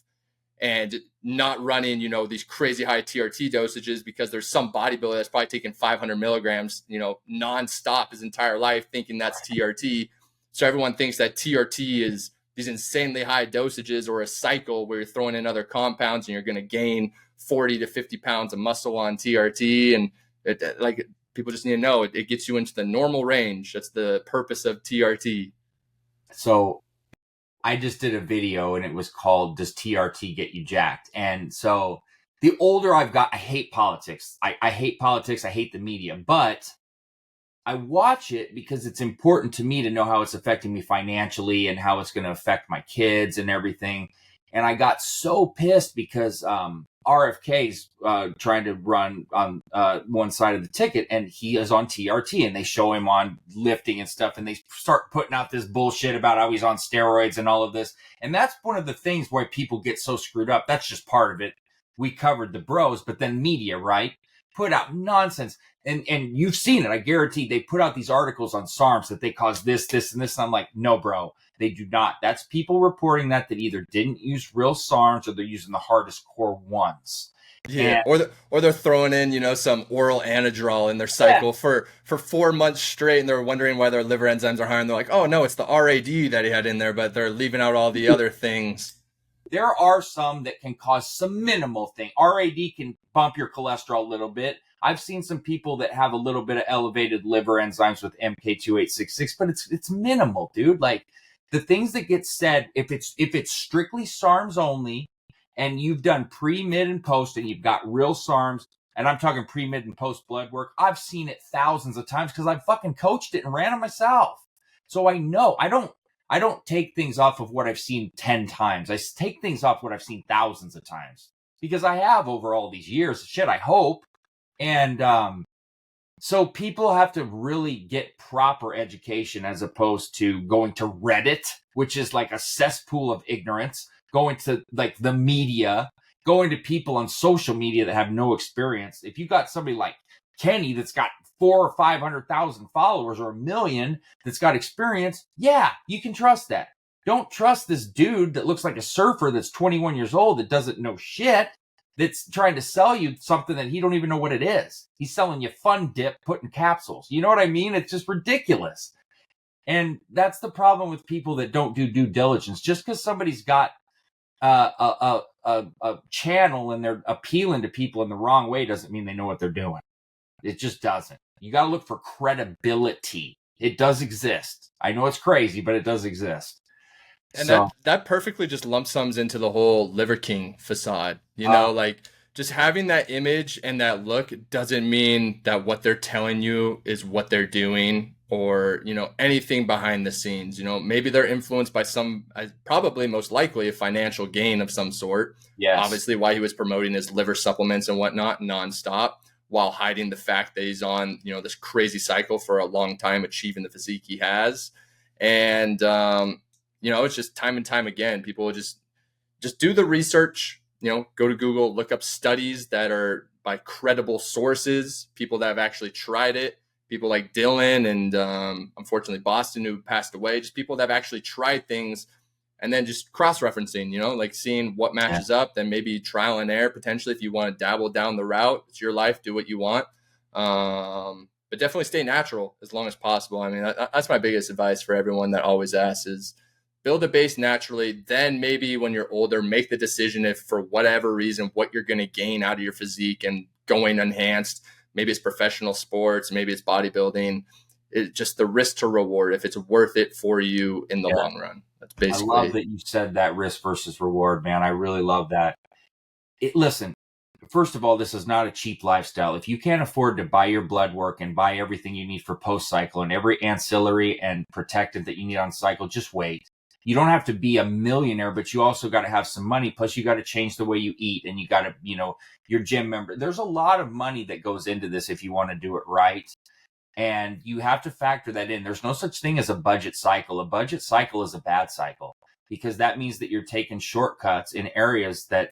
Speaker 1: and not running, these crazy high TRT dosages because there's some bodybuilder that's probably taking 500 milligrams, nonstop his entire life, thinking that's TRT. So everyone thinks that TRT is these insanely high dosages or a cycle where you're throwing in other compounds and you're going to gain 40 to 50 pounds of muscle on TRT. And people just need to know it gets you into the normal range. That's the purpose of TRT.
Speaker 2: So I just did a video and it was called, Does TRT Get You Jacked? And so the older I've got, I hate politics. I hate politics. I hate the media, but I watch it because it's important to me to know how it's affecting me financially and how it's going to affect my kids and everything. And I got so pissed because RFK's trying to run on one side of the ticket, and he is on TRT, and they show him on lifting and stuff, and they start putting out this bullshit about how he's on steroids and all of this. And that's one of the things where people get so screwed up. That's just part of it. We covered the bros, but then media, right, put out nonsense. And you've seen it. I guarantee they put out these articles on SARMs that they cause this, this, and this. And I'm like, no, bro, they do not. That's people reporting that either didn't use real SARMs or they're using the hardest core ones.
Speaker 1: Yeah, or they're throwing in, some oral anadrol in their cycle for 4 months straight, and they're wondering why their liver enzymes are high. And they're like, oh, no, it's the RAD that he had in there, but they're leaving out all the other things.
Speaker 2: There are some that can cause some minimal thing. RAD can bump your cholesterol a little bit. I've seen some people that have a little bit of elevated liver enzymes with MK2866, but it's minimal, dude. Like the things that get said, if it's strictly SARMs only, and you've done pre, mid, and post, and you've got real SARMs, and I'm talking pre, mid, and post blood work, I've seen it thousands of times because I've fucking coached it and ran it myself. So I know I don't take things off of what I've seen 10 times. I take things off what I've seen thousands of times because I have over all these years. Shit, I hope. And so people have to really get proper education as opposed to going to Reddit, which is like a cesspool of ignorance, going to like the media, going to people on social media that have no experience. If you got somebody like Kenny that's got 400 or 500,000 followers or 1 million that's got experience, yeah, you can trust that. Don't trust this dude that looks like a surfer that's 21 years old that doesn't know shit, that's trying to sell you something that he don't even know what it is. He's selling you fun dip put in capsules. You know what I mean? It's just ridiculous. And that's the problem with people that don't do due diligence. Just because somebody's got a channel and they're appealing to people in the wrong way doesn't mean they know what they're doing. It just doesn't. You got to look for credibility. It does exist. I know it's crazy, but it does exist.
Speaker 1: And
Speaker 2: So,
Speaker 1: that perfectly just lump sums into the whole Liver King facade. You know, like just having that image and that look doesn't mean that what they're telling you is what they're doing, or, you know, anything behind the scenes. You know, maybe they're influenced by some, probably most likely, a financial gain of some sort.
Speaker 2: yes.
Speaker 1: Obviously, why he was promoting his liver supplements and whatnot nonstop, while hiding the fact that he's on, you know, this crazy cycle for a long time, achieving the physique he has. And, you know, it's just time and time again, people just do the research, you know, go to Google, look up studies that are by credible sources, people that have actually tried it, people like Dylan and unfortunately Boston, who passed away, just people that have actually tried things, and then just cross-referencing, you know, like seeing what matches up, then maybe trial and error potentially if you want to dabble down the route. It's your life, do what you want. But definitely stay natural as long as possible. I mean, that's my biggest advice for everyone that always asks is build a base naturally. Then maybe when you're older, make the decision if for whatever reason, what you're going to gain out of your physique and going enhanced, maybe it's professional sports, maybe it's bodybuilding. It's just the risk to reward, if it's worth it for you in the long run. That's basically.
Speaker 2: I love that you said that risk versus reward, man. I really love that. Listen, first of all, this is not a cheap lifestyle. If you can't afford to buy your blood work and buy everything you need for post cycle and every ancillary and protectant that you need on cycle, just wait. You don't have to be a millionaire, but you also got to have some money. Plus, you got to change the way you eat, and you got to, you know, your gym member. There's a lot of money that goes into this if you want to do it right. And you have to factor that in. There's no such thing as a budget cycle. A budget cycle is a bad cycle, because that means that you're taking shortcuts in areas that,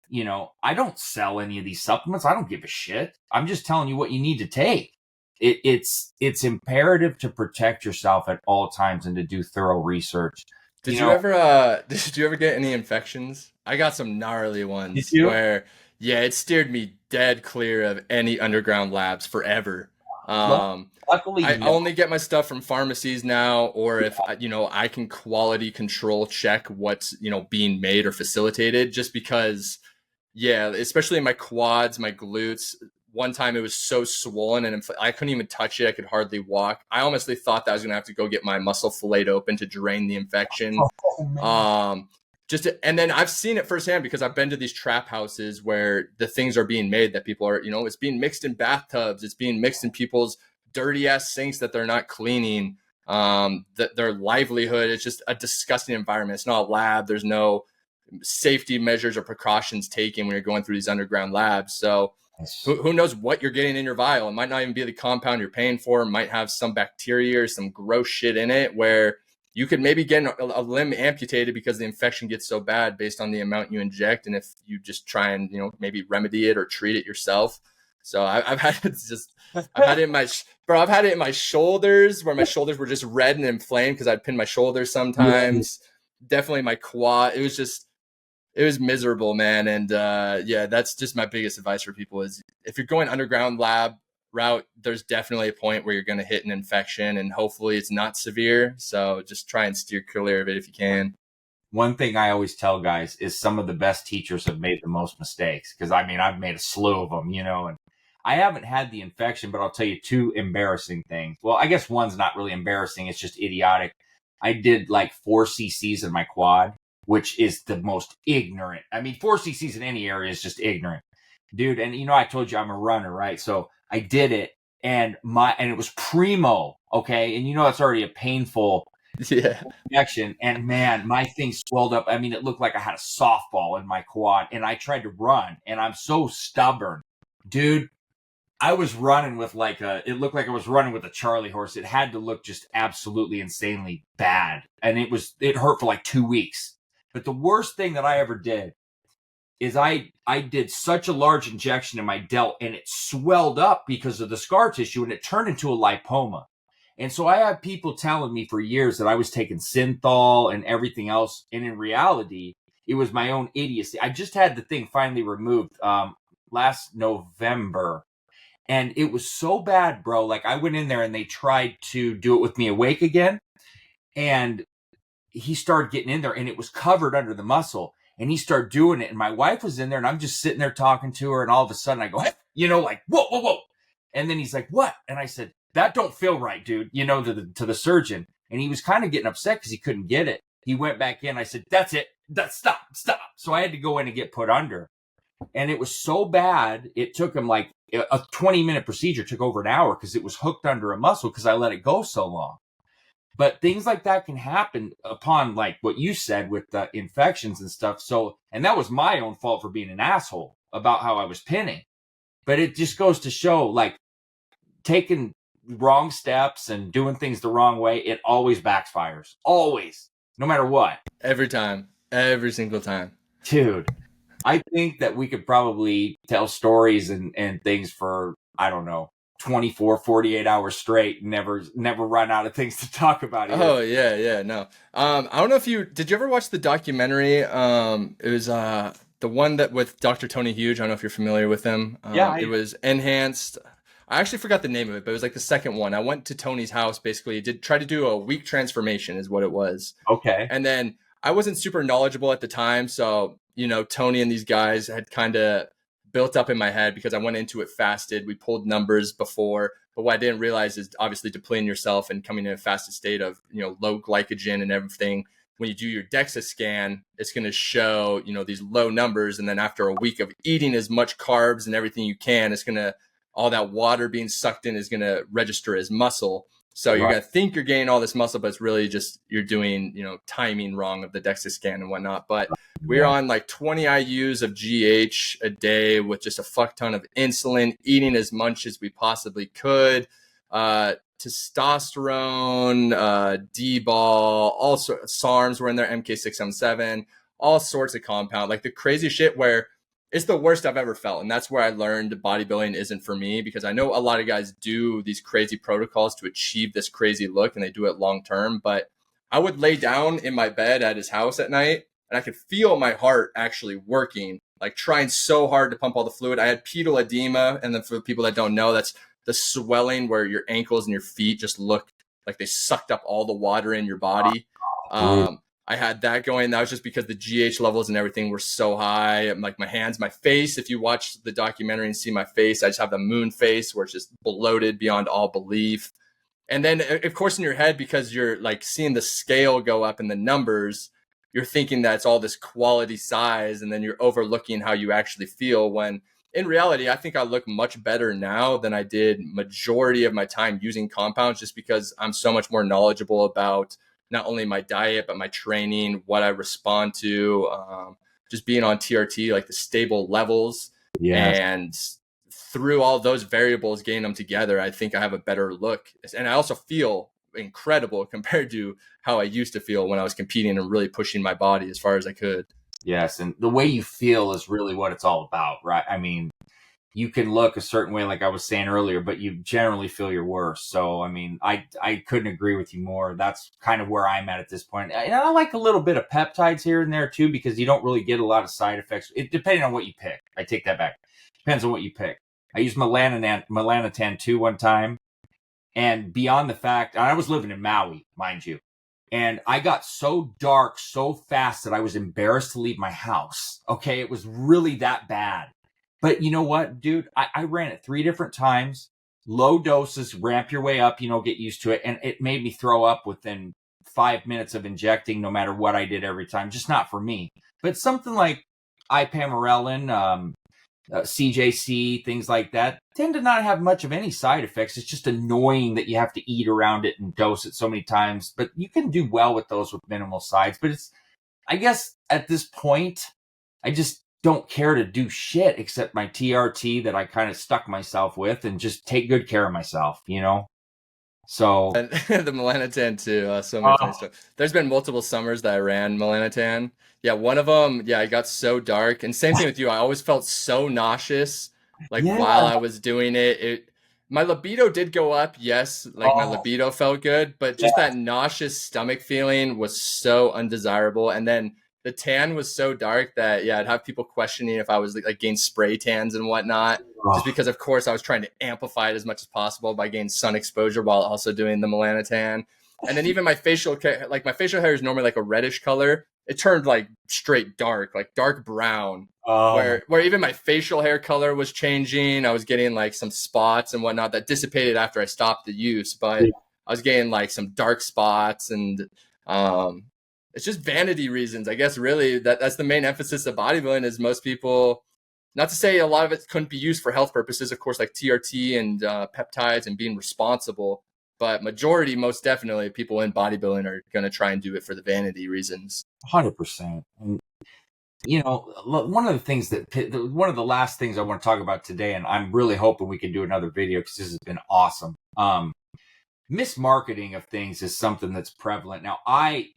Speaker 2: you know, I don't sell any of these supplements. I don't give a shit. I'm just telling you what you need to take. It's imperative to protect yourself at all times and to do thorough research.
Speaker 1: Did you ever get any infections? I got some gnarly ones where, yeah, it steered me dead clear of any underground labs forever.
Speaker 2: Luckily,
Speaker 1: I only get my stuff from pharmacies now, or if you know, I can quality control check what's, you know, being made or facilitated, just because, yeah, especially in my quads, my glutes. One time it was so swollen and I couldn't even touch it. I could hardly walk. I honestly thought that I was going to have to go get my muscle filleted open to drain the infection. And then I've seen it firsthand because I've been to these trap houses where the things are being made that people are, you know, it's being mixed in bathtubs. It's being mixed in people's dirty ass sinks that they're not cleaning. Their livelihood is just a disgusting environment. It's not a lab. There's no safety measures or precautions taken when you're going through these underground labs. So who knows what you're getting in your vial? It might not even be the compound you're paying for. It might have some bacteria or some gross shit in it where you could maybe get a limb amputated because the infection gets so bad based on the amount you inject. And if you just try and, you know, maybe remedy it or treat it yourself. So I've had it in I've had it in my shoulders, where my shoulders were just red and inflamed because I'd pin my shoulders sometimes. Definitely my quad. It was miserable, man. And yeah, that's just my biggest advice for people is if you're going underground lab route, there's definitely a point where you're going to hit an infection, and hopefully it's not severe. So just try and steer clear of it if you can.
Speaker 2: One thing I always tell guys is some of the best teachers have made the most mistakes. Because I mean, I've made a slew of them, you know, and I haven't had the infection, but I'll tell you two embarrassing things. Well, I guess one's not really embarrassing. It's just idiotic. I did like 4 cc's in my quad, which is the most ignorant. I mean, 4 cc's in any area is just ignorant, dude. And you know, I told you I'm a runner, right? So I did it, and it was primo, okay? And you know, it's already a painful injection. And man, my thing swelled up. I mean, it looked like I had a softball in my quad, and I tried to run, and I'm so stubborn, dude. I was running with it looked like I was running with a Charlie horse. It had to look just absolutely insanely bad. And it hurt for like 2 weeks. But the worst thing that I ever did is I did such a large injection in my delt, and it swelled up because of the scar tissue, and it turned into a lipoma. And so I had people telling me for years that I was taking synthol and everything else, and in reality, it was my own idiocy. I just had the thing finally removed last November, and it was so bad, bro. Like, I went in there and they tried to do it with me awake again, and he started getting in there, and it was covered under the muscle, and he started doing it, and my wife was in there, and I'm just sitting there talking to her, and all of a sudden I go, hey, like, whoa, whoa, whoa. And then he's like, what? And I said, that don't feel right, dude, to the surgeon. And he was kind of getting upset because he couldn't get it. He went back in. I said, that's it. Stop. So I had to go in and get put under. And it was so bad, it took him like a 20-minute procedure, took over an hour because it was hooked under a muscle because I let it go so long. But things like that can happen upon, like what you said, with the infections and stuff. So, and that was my own fault for being an asshole about how I was pinning. But it just goes to show, like, taking wrong steps and doing things the wrong way, it always backfires. Always. No matter what.
Speaker 1: Every time. Every single time.
Speaker 2: Dude, I think that we could probably tell stories and things for, I don't know, 24, 48 hours straight, never run out of things to talk about here.
Speaker 1: Oh yeah, no. I don't know if did you ever watch the documentary? It was the one that with Dr. Tony Huge. I don't know if you're familiar with him. It was Enhanced. I actually forgot the name of it, but it was like the second one. I went to Tony's house, basically, try to do a week transformation is what it was.
Speaker 2: Okay.
Speaker 1: And then I wasn't super knowledgeable at the time, so Tony and these guys had kind of built up in my head because I went into it fasted. We pulled numbers before, but what I didn't realize is obviously depleting yourself and coming in a fasted state of, low glycogen and everything. When you do your DEXA scan, it's going to show, these low numbers. And then after a week of eating as much carbs and everything you can, it's going to, all that water being sucked in is going to register as muscle. So you're going to think you're gaining all this muscle, but it's really just you're doing, timing wrong of the DEXA scan and whatnot. But we're on like 20 IUs of GH a day with just a fuck ton of insulin, eating as much as we possibly could. Testosterone, D-ball, all sorts, SARMs were in there, MK677, all sorts of compound, like the crazy shit where it's the worst I've ever felt. And that's where I learned bodybuilding isn't for me, because I know a lot of guys do these crazy protocols to achieve this crazy look and they do it long term. But I would lay down in my bed at his house at night and I could feel my heart actually working, like trying so hard to pump all the fluid. I had pedal edema. And then for people that don't know, that's the swelling where your ankles and your feet just look like they sucked up all the water in your body. I had that going. That was just because the GH levels and everything were so high. Like my hands, my face, if you watch the documentary and see my face, I just have the moon face where it's just bloated beyond all belief. And then of course in your head, because you're like seeing the scale go up in the numbers, you're thinking that it's all this quality size, and then you're overlooking how you actually feel, when in reality, I think I look much better now than I did majority of my time using compounds, just because I'm so much more knowledgeable about not only my diet, but my training, what I respond to, just being on TRT, like the stable levels. Yes. And through all those variables, getting them together, I think I have a better look. And I also feel incredible compared to how I used to feel when I was competing and really pushing my body as far as I could.
Speaker 2: Yes. And the way you feel is really what it's all about, right? I mean, you can look a certain way, like I was saying earlier, but you generally feel your worst. So, I mean, I couldn't agree with you more. That's kind of where I'm at this point. And I like a little bit of peptides here and there too, because you don't really get a lot of side effects. Depending on what you pick. I take that back. Depends on what you pick. I used melanotan 2 one time. And beyond the fact, I was living in Maui, mind you. And I got so dark so fast that I was embarrassed to leave my house. Okay, it was really that bad. But you know what, dude? I ran it 3 different times, low doses, ramp your way up, get used to it. And it made me throw up within 5 minutes of injecting, no matter what I did every time, just not for me. But something like ipamorelin, CJC, things like that, tend to not have much of any side effects. It's just annoying that you have to eat around it and dose it so many times. But you can do well with those with minimal sides. But I guess at this point, I just don't care to do shit except my TRT that I kind of stuck myself with, and just take good care of myself, So,
Speaker 1: And the melanotan too. So many funny
Speaker 2: oh,
Speaker 1: stuff. There's been multiple summers that I ran melanotan. Yeah, one of them, yeah, it got so dark. And same thing with you. I always felt so nauseous, like
Speaker 2: yeah.
Speaker 1: while I was doing it. My libido did go up. Yes, like my
Speaker 2: Oh,
Speaker 1: libido felt good, but just
Speaker 2: yeah.
Speaker 1: that nauseous stomach feeling was so undesirable. And then the tan was so dark that yeah, I'd have people questioning if I was like getting spray tans and whatnot just
Speaker 2: Oh,
Speaker 1: because of course I was trying to amplify it as much as possible by getting sun exposure while also doing the melanotan. And then even my facial like my facial hair is normally like a reddish color. It turned like straight dark, like dark brown,
Speaker 2: oh my.
Speaker 1: where even my facial hair color was changing. I was getting like some spots and whatnot that dissipated after I stopped the use, but I was getting like some dark spots and um it's just vanity reasons. I guess really that's the main emphasis of bodybuilding is most people, not to say a lot of it couldn't be used for health purposes, of course, like TRT and peptides and being responsible. But majority, most definitely, people in bodybuilding are going to try and do it for the vanity reasons.
Speaker 2: 100%. And one of the things one of the last things I want to talk about today, and I'm really hoping we can do another video because this has been awesome. Mismarketing of things is something that's prevalent now. I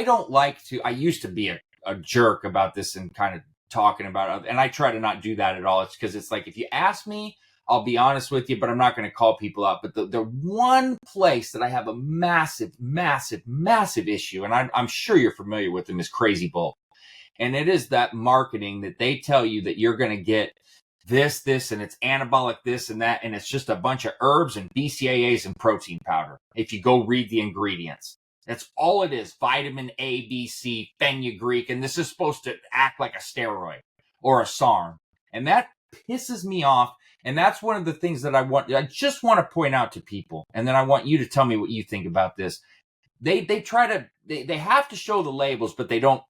Speaker 2: don't like to. I used to be a jerk about this and kind of talking about it, and I try to not do that at all. It's because it's like if you ask me, I'll be honest with you, but I'm not going to call people out. But the one place that I have a massive, massive, massive issue, and I'm sure you're familiar with them, is Crazy Bull. And it is that marketing that they tell you that you're going to get this, and it's anabolic this and that. And it's just a bunch of herbs and BCAAs and protein powder. If you go read the ingredients, that's all it is. Vitamin A, B, C, fenugreek. And this is supposed to act like a steroid or a SARM. And that pisses me off. And that's one of the things that I just want to point out to people. And then I want you to tell me what you think about this. They have to show the labels, but they don't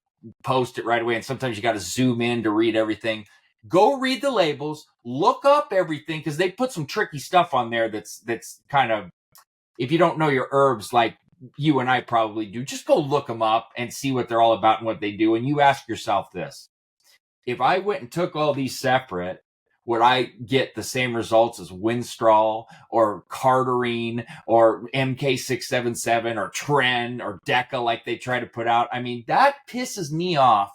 Speaker 2: post it right away. And sometimes you got to zoom in to read everything. Go read the labels, look up everything, because they put some tricky stuff on there that's kind of, if you don't know your herbs like you and I probably do, just go look them up and see what they're all about and what they do. And you ask yourself this: if I went and took all these separate, would I get the same results as Winstrol or Cardarine or MK677 or Tren or Deca like they try to put out? I mean, that pisses me off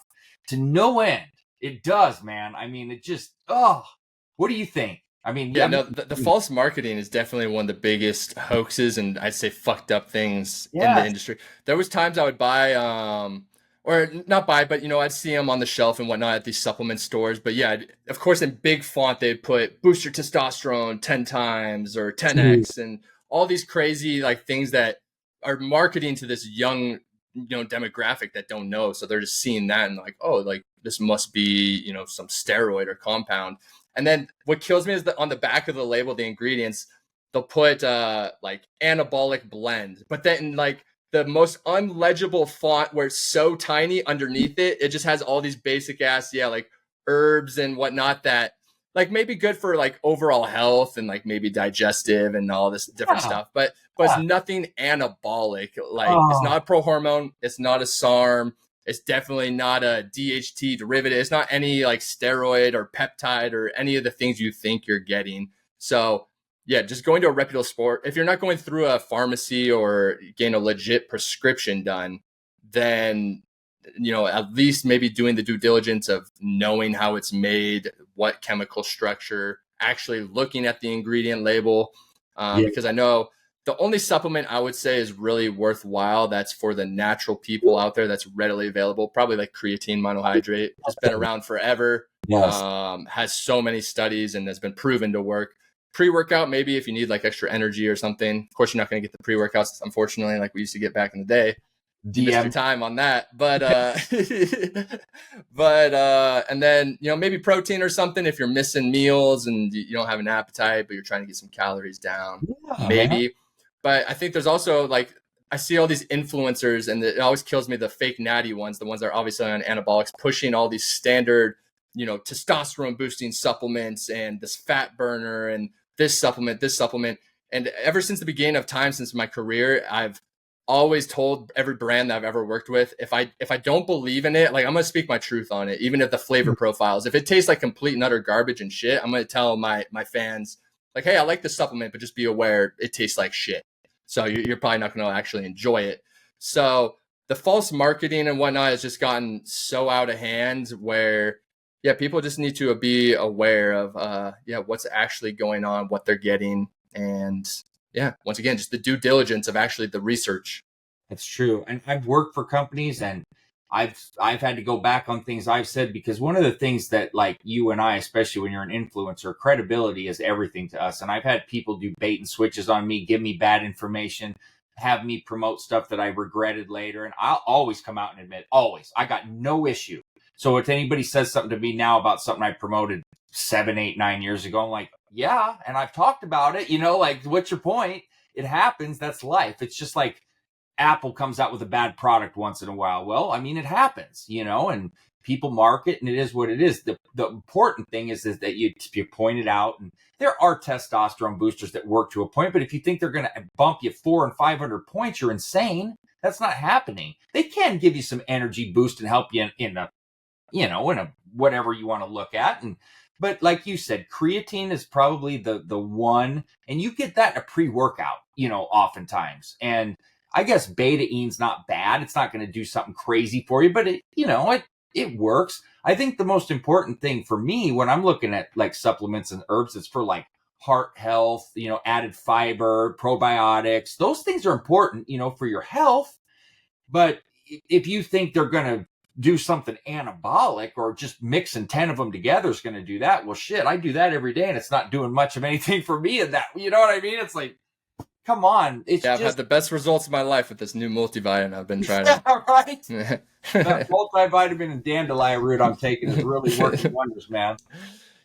Speaker 2: to no end. It does, man. I mean, it just, what do you think? I mean,
Speaker 1: Yeah, no, the false marketing is definitely one of the biggest hoaxes and I'd say fucked up things in the
Speaker 2: yes.
Speaker 1: industry. There was times I would buy, or not buy, but I'd see them on the shelf and whatnot at these supplement stores. But yeah, of course, in big font they'd put boost your testosterone 10 times or 10x and all these crazy like things that are marketing to this young demographic that don't know. So they're just seeing that and like, oh, like this must be some steroid or compound. And then what kills me is that on the back of the label, the ingredients, they'll put like anabolic blend, but then like the most unlegible font where it's so tiny underneath it, it just has all these basic ass, like herbs and whatnot that like maybe good for like overall health and like maybe digestive and all this different
Speaker 2: Yeah.
Speaker 1: stuff. But it's nothing anabolic. Like it's
Speaker 2: Oh,
Speaker 1: not a pro hormone. It's not a SARM. It's definitely not a DHT derivative. It's not any like steroid or peptide or any of the things you think you're getting. So yeah, just going to a reputable sport. If you're not going through a pharmacy or getting a legit prescription done, then at least maybe doing the due diligence of knowing how it's made, what chemical structure, actually looking at the ingredient label.
Speaker 2: yeah.
Speaker 1: Because I know the only supplement I would say is really worthwhile that's for the natural people out there that's readily available, probably like creatine monohydrate. It's been around forever,
Speaker 2: Yes.
Speaker 1: has so many studies and has been proven to work. Pre-workout, maybe if you need like extra energy or something. Of course, you're not going to get the pre-workouts, unfortunately, like we used to get back in the day. You missed your
Speaker 2: DM.
Speaker 1: time on that. But and then maybe protein or something if you're missing meals and you don't have an appetite but you're trying to get some calories down,
Speaker 2: Yeah, man.
Speaker 1: maybe. But I think there's also like I see all these influencers and it always kills me, the fake natty ones, the ones that are obviously on anabolics, pushing all these standard testosterone boosting supplements and this fat burner and this supplement. And ever since the beginning of time, since my career, I've always told every brand that I've ever worked with, if I don't believe in it, like I'm gonna speak my truth on it, even if the flavor profiles, if it tastes like complete and utter garbage and shit, I'm gonna tell my fans like, hey, I like this supplement, but just be aware it tastes like shit. So you're probably not going to actually enjoy it. So the false marketing and whatnot has just gotten so out of hand where, yeah, people just need to be aware of, what's actually going on, what they're getting. And yeah, once again, just the due diligence of actually the research.
Speaker 2: That's true. And I've worked for companies, and I've had to go back on things I've said, because one of the things that, like, you and I, especially when you're an influencer, credibility is everything to us. And I've had people do bait and switches on me, give me bad information, have me promote stuff that I regretted later. And I'll always come out and admit, always, I got no issue. So if anybody says something to me now about something I promoted 7, 8, 9 years ago, I'm like, yeah, and I've talked about it, like, what's your point? It happens. That's life. It's just like Apple comes out with a bad product once in a while. Well, I mean, it happens, and people market, and it is what it is. The important thing is that you point it out, and there are testosterone boosters that work to a point, but if you think they're going to bump you 400 and 500 points, you're insane. That's not happening. They can give you some energy boost and help you in a whatever you want to look at. But like you said, creatine is probably the one, and you get that in a pre-workout, oftentimes. And I guess beta-ine's not bad. It's not going to do something crazy for you, but it works. I think the most important thing for me when I'm looking at like supplements and herbs, it's for like heart health, added fiber, probiotics. Those things are important, for your health. But if you think they're going to do something anabolic, or just mixing 10 of them together is going to do that, well, shit, I do that every day, and it's not doing much of anything for me in that. You know what I mean? It's like, come on.
Speaker 1: I've had the best results of my life with this new multivitamin I've been trying.
Speaker 2: Right? That multivitamin and dandelion root I'm taking is really working wonders, man.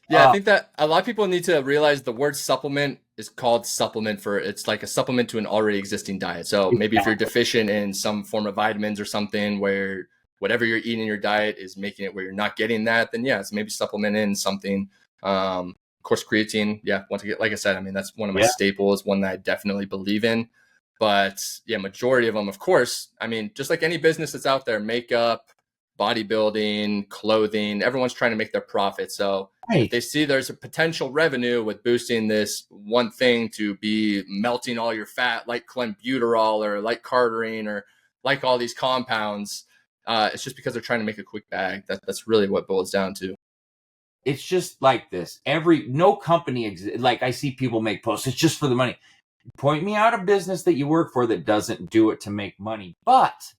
Speaker 1: Yeah, I think that a lot of people need to realize the word supplement is called supplement it's like a supplement to an already existing diet. So maybe if you're deficient in some form of vitamins or something, where whatever you're eating in your diet is making it where you're not getting that, then it's maybe supplement in something. Of course, creatine. Yeah, once again, like I said, I mean, that's one of my staples, one that I definitely believe in. But yeah, majority of them, of course, I mean, just like any business that's out there, makeup, bodybuilding, clothing, everyone's trying to make their profit. So if they see there's a potential revenue with boosting this one thing to be melting all your fat, like clenbuterol or like cardarine or like all these compounds, it's just because they're trying to make a quick bag. That's really what it boils down to.
Speaker 2: It's just like this. No company exists. Like, I see people make posts, it's just for the money. Point me out a business that you work for that doesn't do it to make money. But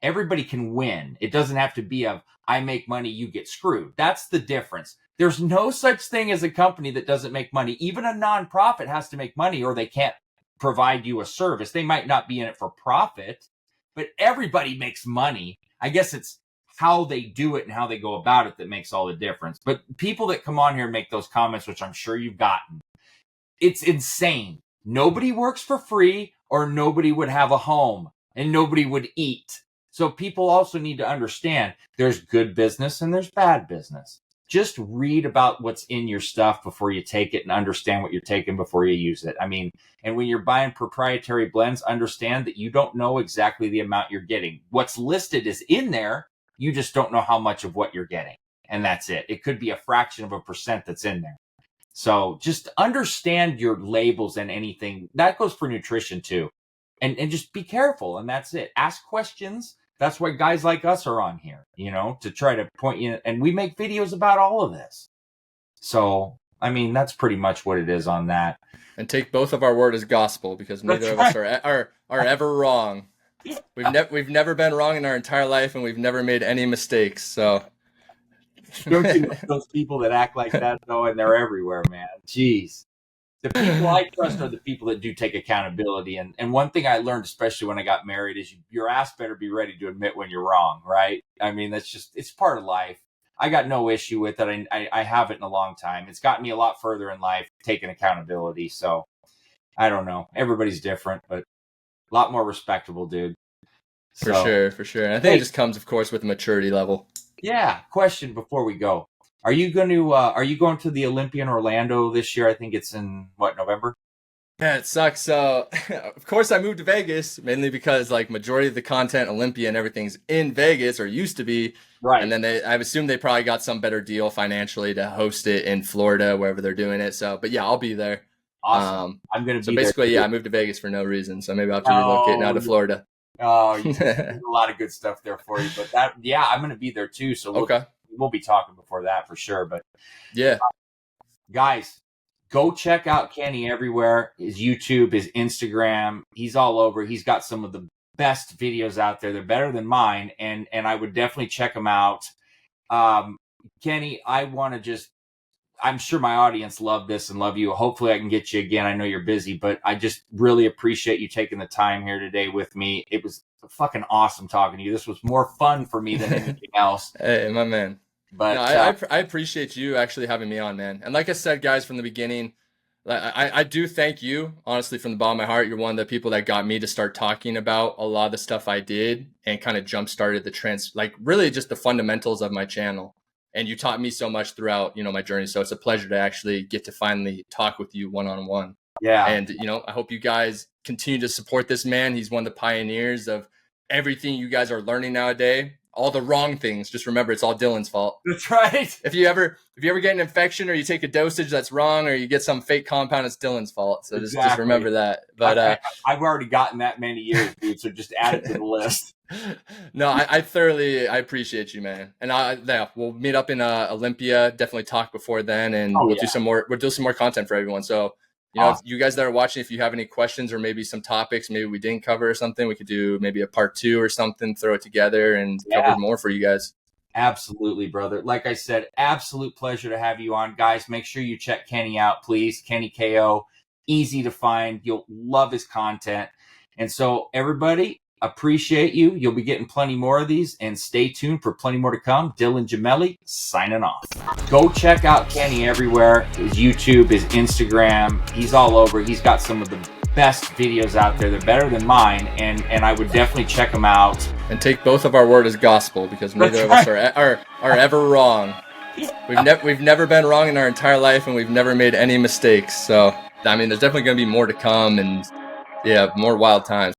Speaker 2: everybody can win. It doesn't have to be I make money, you get screwed. That's the difference. There's no such thing as a company that doesn't make money. Even a nonprofit has to make money, or they can't provide you a service. They might not be in it for profit, but everybody makes money. I guess it's how they do it and how they go about it that makes all the difference. But people that come on here and make those comments, which I'm sure you've gotten, it's insane. Nobody works for free, or nobody would have a home, and nobody would eat. So people also need to understand there's good business and there's bad business. Just read about what's in your stuff before you take it, and understand what you're taking before you use it. I mean, and when you're buying proprietary blends, understand that you don't know exactly the amount you're getting. What's listed is in there. You just don't know how much of what you're getting. And that's it. It could be a fraction of a percent that's in there. So just understand your labels and anything. That goes for nutrition too. And just be careful. And that's it. Ask questions. That's why guys like us are on here, to try to point you. And we make videos about all of this. So, I mean, that's pretty much what it is on that.
Speaker 1: And take both of our word as gospel, because neither of us are ever wrong. We've never been wrong in our entire life, and we've never made any mistakes. So
Speaker 2: don't you know those people that act like that though, and they're everywhere, man. Jeez. The people I trust are the people that do take accountability. And one thing I learned, especially when I got married, is your ass better be ready to admit when you're wrong, right? I mean, it's part of life. I got no issue with it. I haven't in a long time. It's gotten me a lot further in life, taking accountability. So I don't know. Everybody's different, but a lot more respectable, dude.
Speaker 1: For sure. And I think it just comes, of course, with the maturity level.
Speaker 2: Yeah. Question before we go. Are you going to the Olympia in Orlando this year? I think it's in November?
Speaker 1: Yeah, it sucks. So, of course, I moved to Vegas mainly because like majority of the content, Olympia and everything's in Vegas, or used to be.
Speaker 2: Right.
Speaker 1: And then I assume they probably got some better deal financially to host it in Florida, wherever they're doing it. So, but yeah, I'll be there.
Speaker 2: Awesome. I'm going to
Speaker 1: So
Speaker 2: be there
Speaker 1: basically,
Speaker 2: too.
Speaker 1: yeah, I moved to Vegas for no reason. So maybe I'll have to relocate now
Speaker 2: Oh,
Speaker 1: to Florida.
Speaker 2: there's a lot of good stuff there for you. But yeah, I'm going to be there too. So
Speaker 1: Okay.
Speaker 2: we'll be talking before that for sure. But
Speaker 1: Yeah.
Speaker 2: guys, go check out Kenny everywhere. His YouTube, his Instagram, he's all over. He's got some of the best videos out there. They're better than mine, and I would definitely check them out. Kenny, I want to just I'm sure my audience love this and love you. Hopefully I can get you again. I know you're busy, but I just really appreciate you taking the time here today with me. It was fucking awesome talking to you. This was more fun for me than anything else.
Speaker 1: Hey, my man. No,
Speaker 2: But
Speaker 1: I appreciate you actually having me on, man. And like I said, guys, from the beginning, I do thank you, honestly, from the bottom of my heart. You're one of the people that got me to start talking about a lot of the stuff I did and kind of jump started like really just the fundamentals of my channel. And you taught me so much throughout, my journey. So it's a pleasure to actually get to finally talk with you one-on-one.
Speaker 2: yeah,
Speaker 1: And, I hope you guys continue to support this man. He's one of the pioneers of everything you guys are learning nowadays. All the wrong things. Just remember, it's all Dylan's fault.
Speaker 2: that's right.
Speaker 1: If you ever get an infection or you take a dosage that's wrong or you get some fake compound, it's Dylan's fault. So just remember that. But
Speaker 2: I've already gotten that many years, dude. So just add it to the list.
Speaker 1: No, I appreciate you, man. And yeah, we'll meet up in Olympia. Definitely talk before then, and we'll do some more content for everyone. So
Speaker 2: Awesome.
Speaker 1: if you guys that are watching, if you have any questions or maybe some topics maybe we didn't cover or something, we could do maybe a part 2 or something, throw it together and cover more for you guys.
Speaker 2: Absolutely, brother. Like I said, absolute pleasure to have you on. Guys, make sure you check Kenny out, please. Kenny KO, easy to find. You'll love his content. And so everybody, appreciate you. You'll be getting plenty more of these, and stay tuned for plenty more to come. Dylan Gemelli signing off. Go check out Kenny everywhere. His YouTube, his Instagram, he's all over. He's got some of the best videos out there. They're better than mine, and I would definitely check them out.
Speaker 1: And take both of our word as gospel, because neither of us are ever wrong. We've never been wrong in our entire life, and we've never made any mistakes. So I mean, there's definitely going to be more to come, and yeah, more wild times.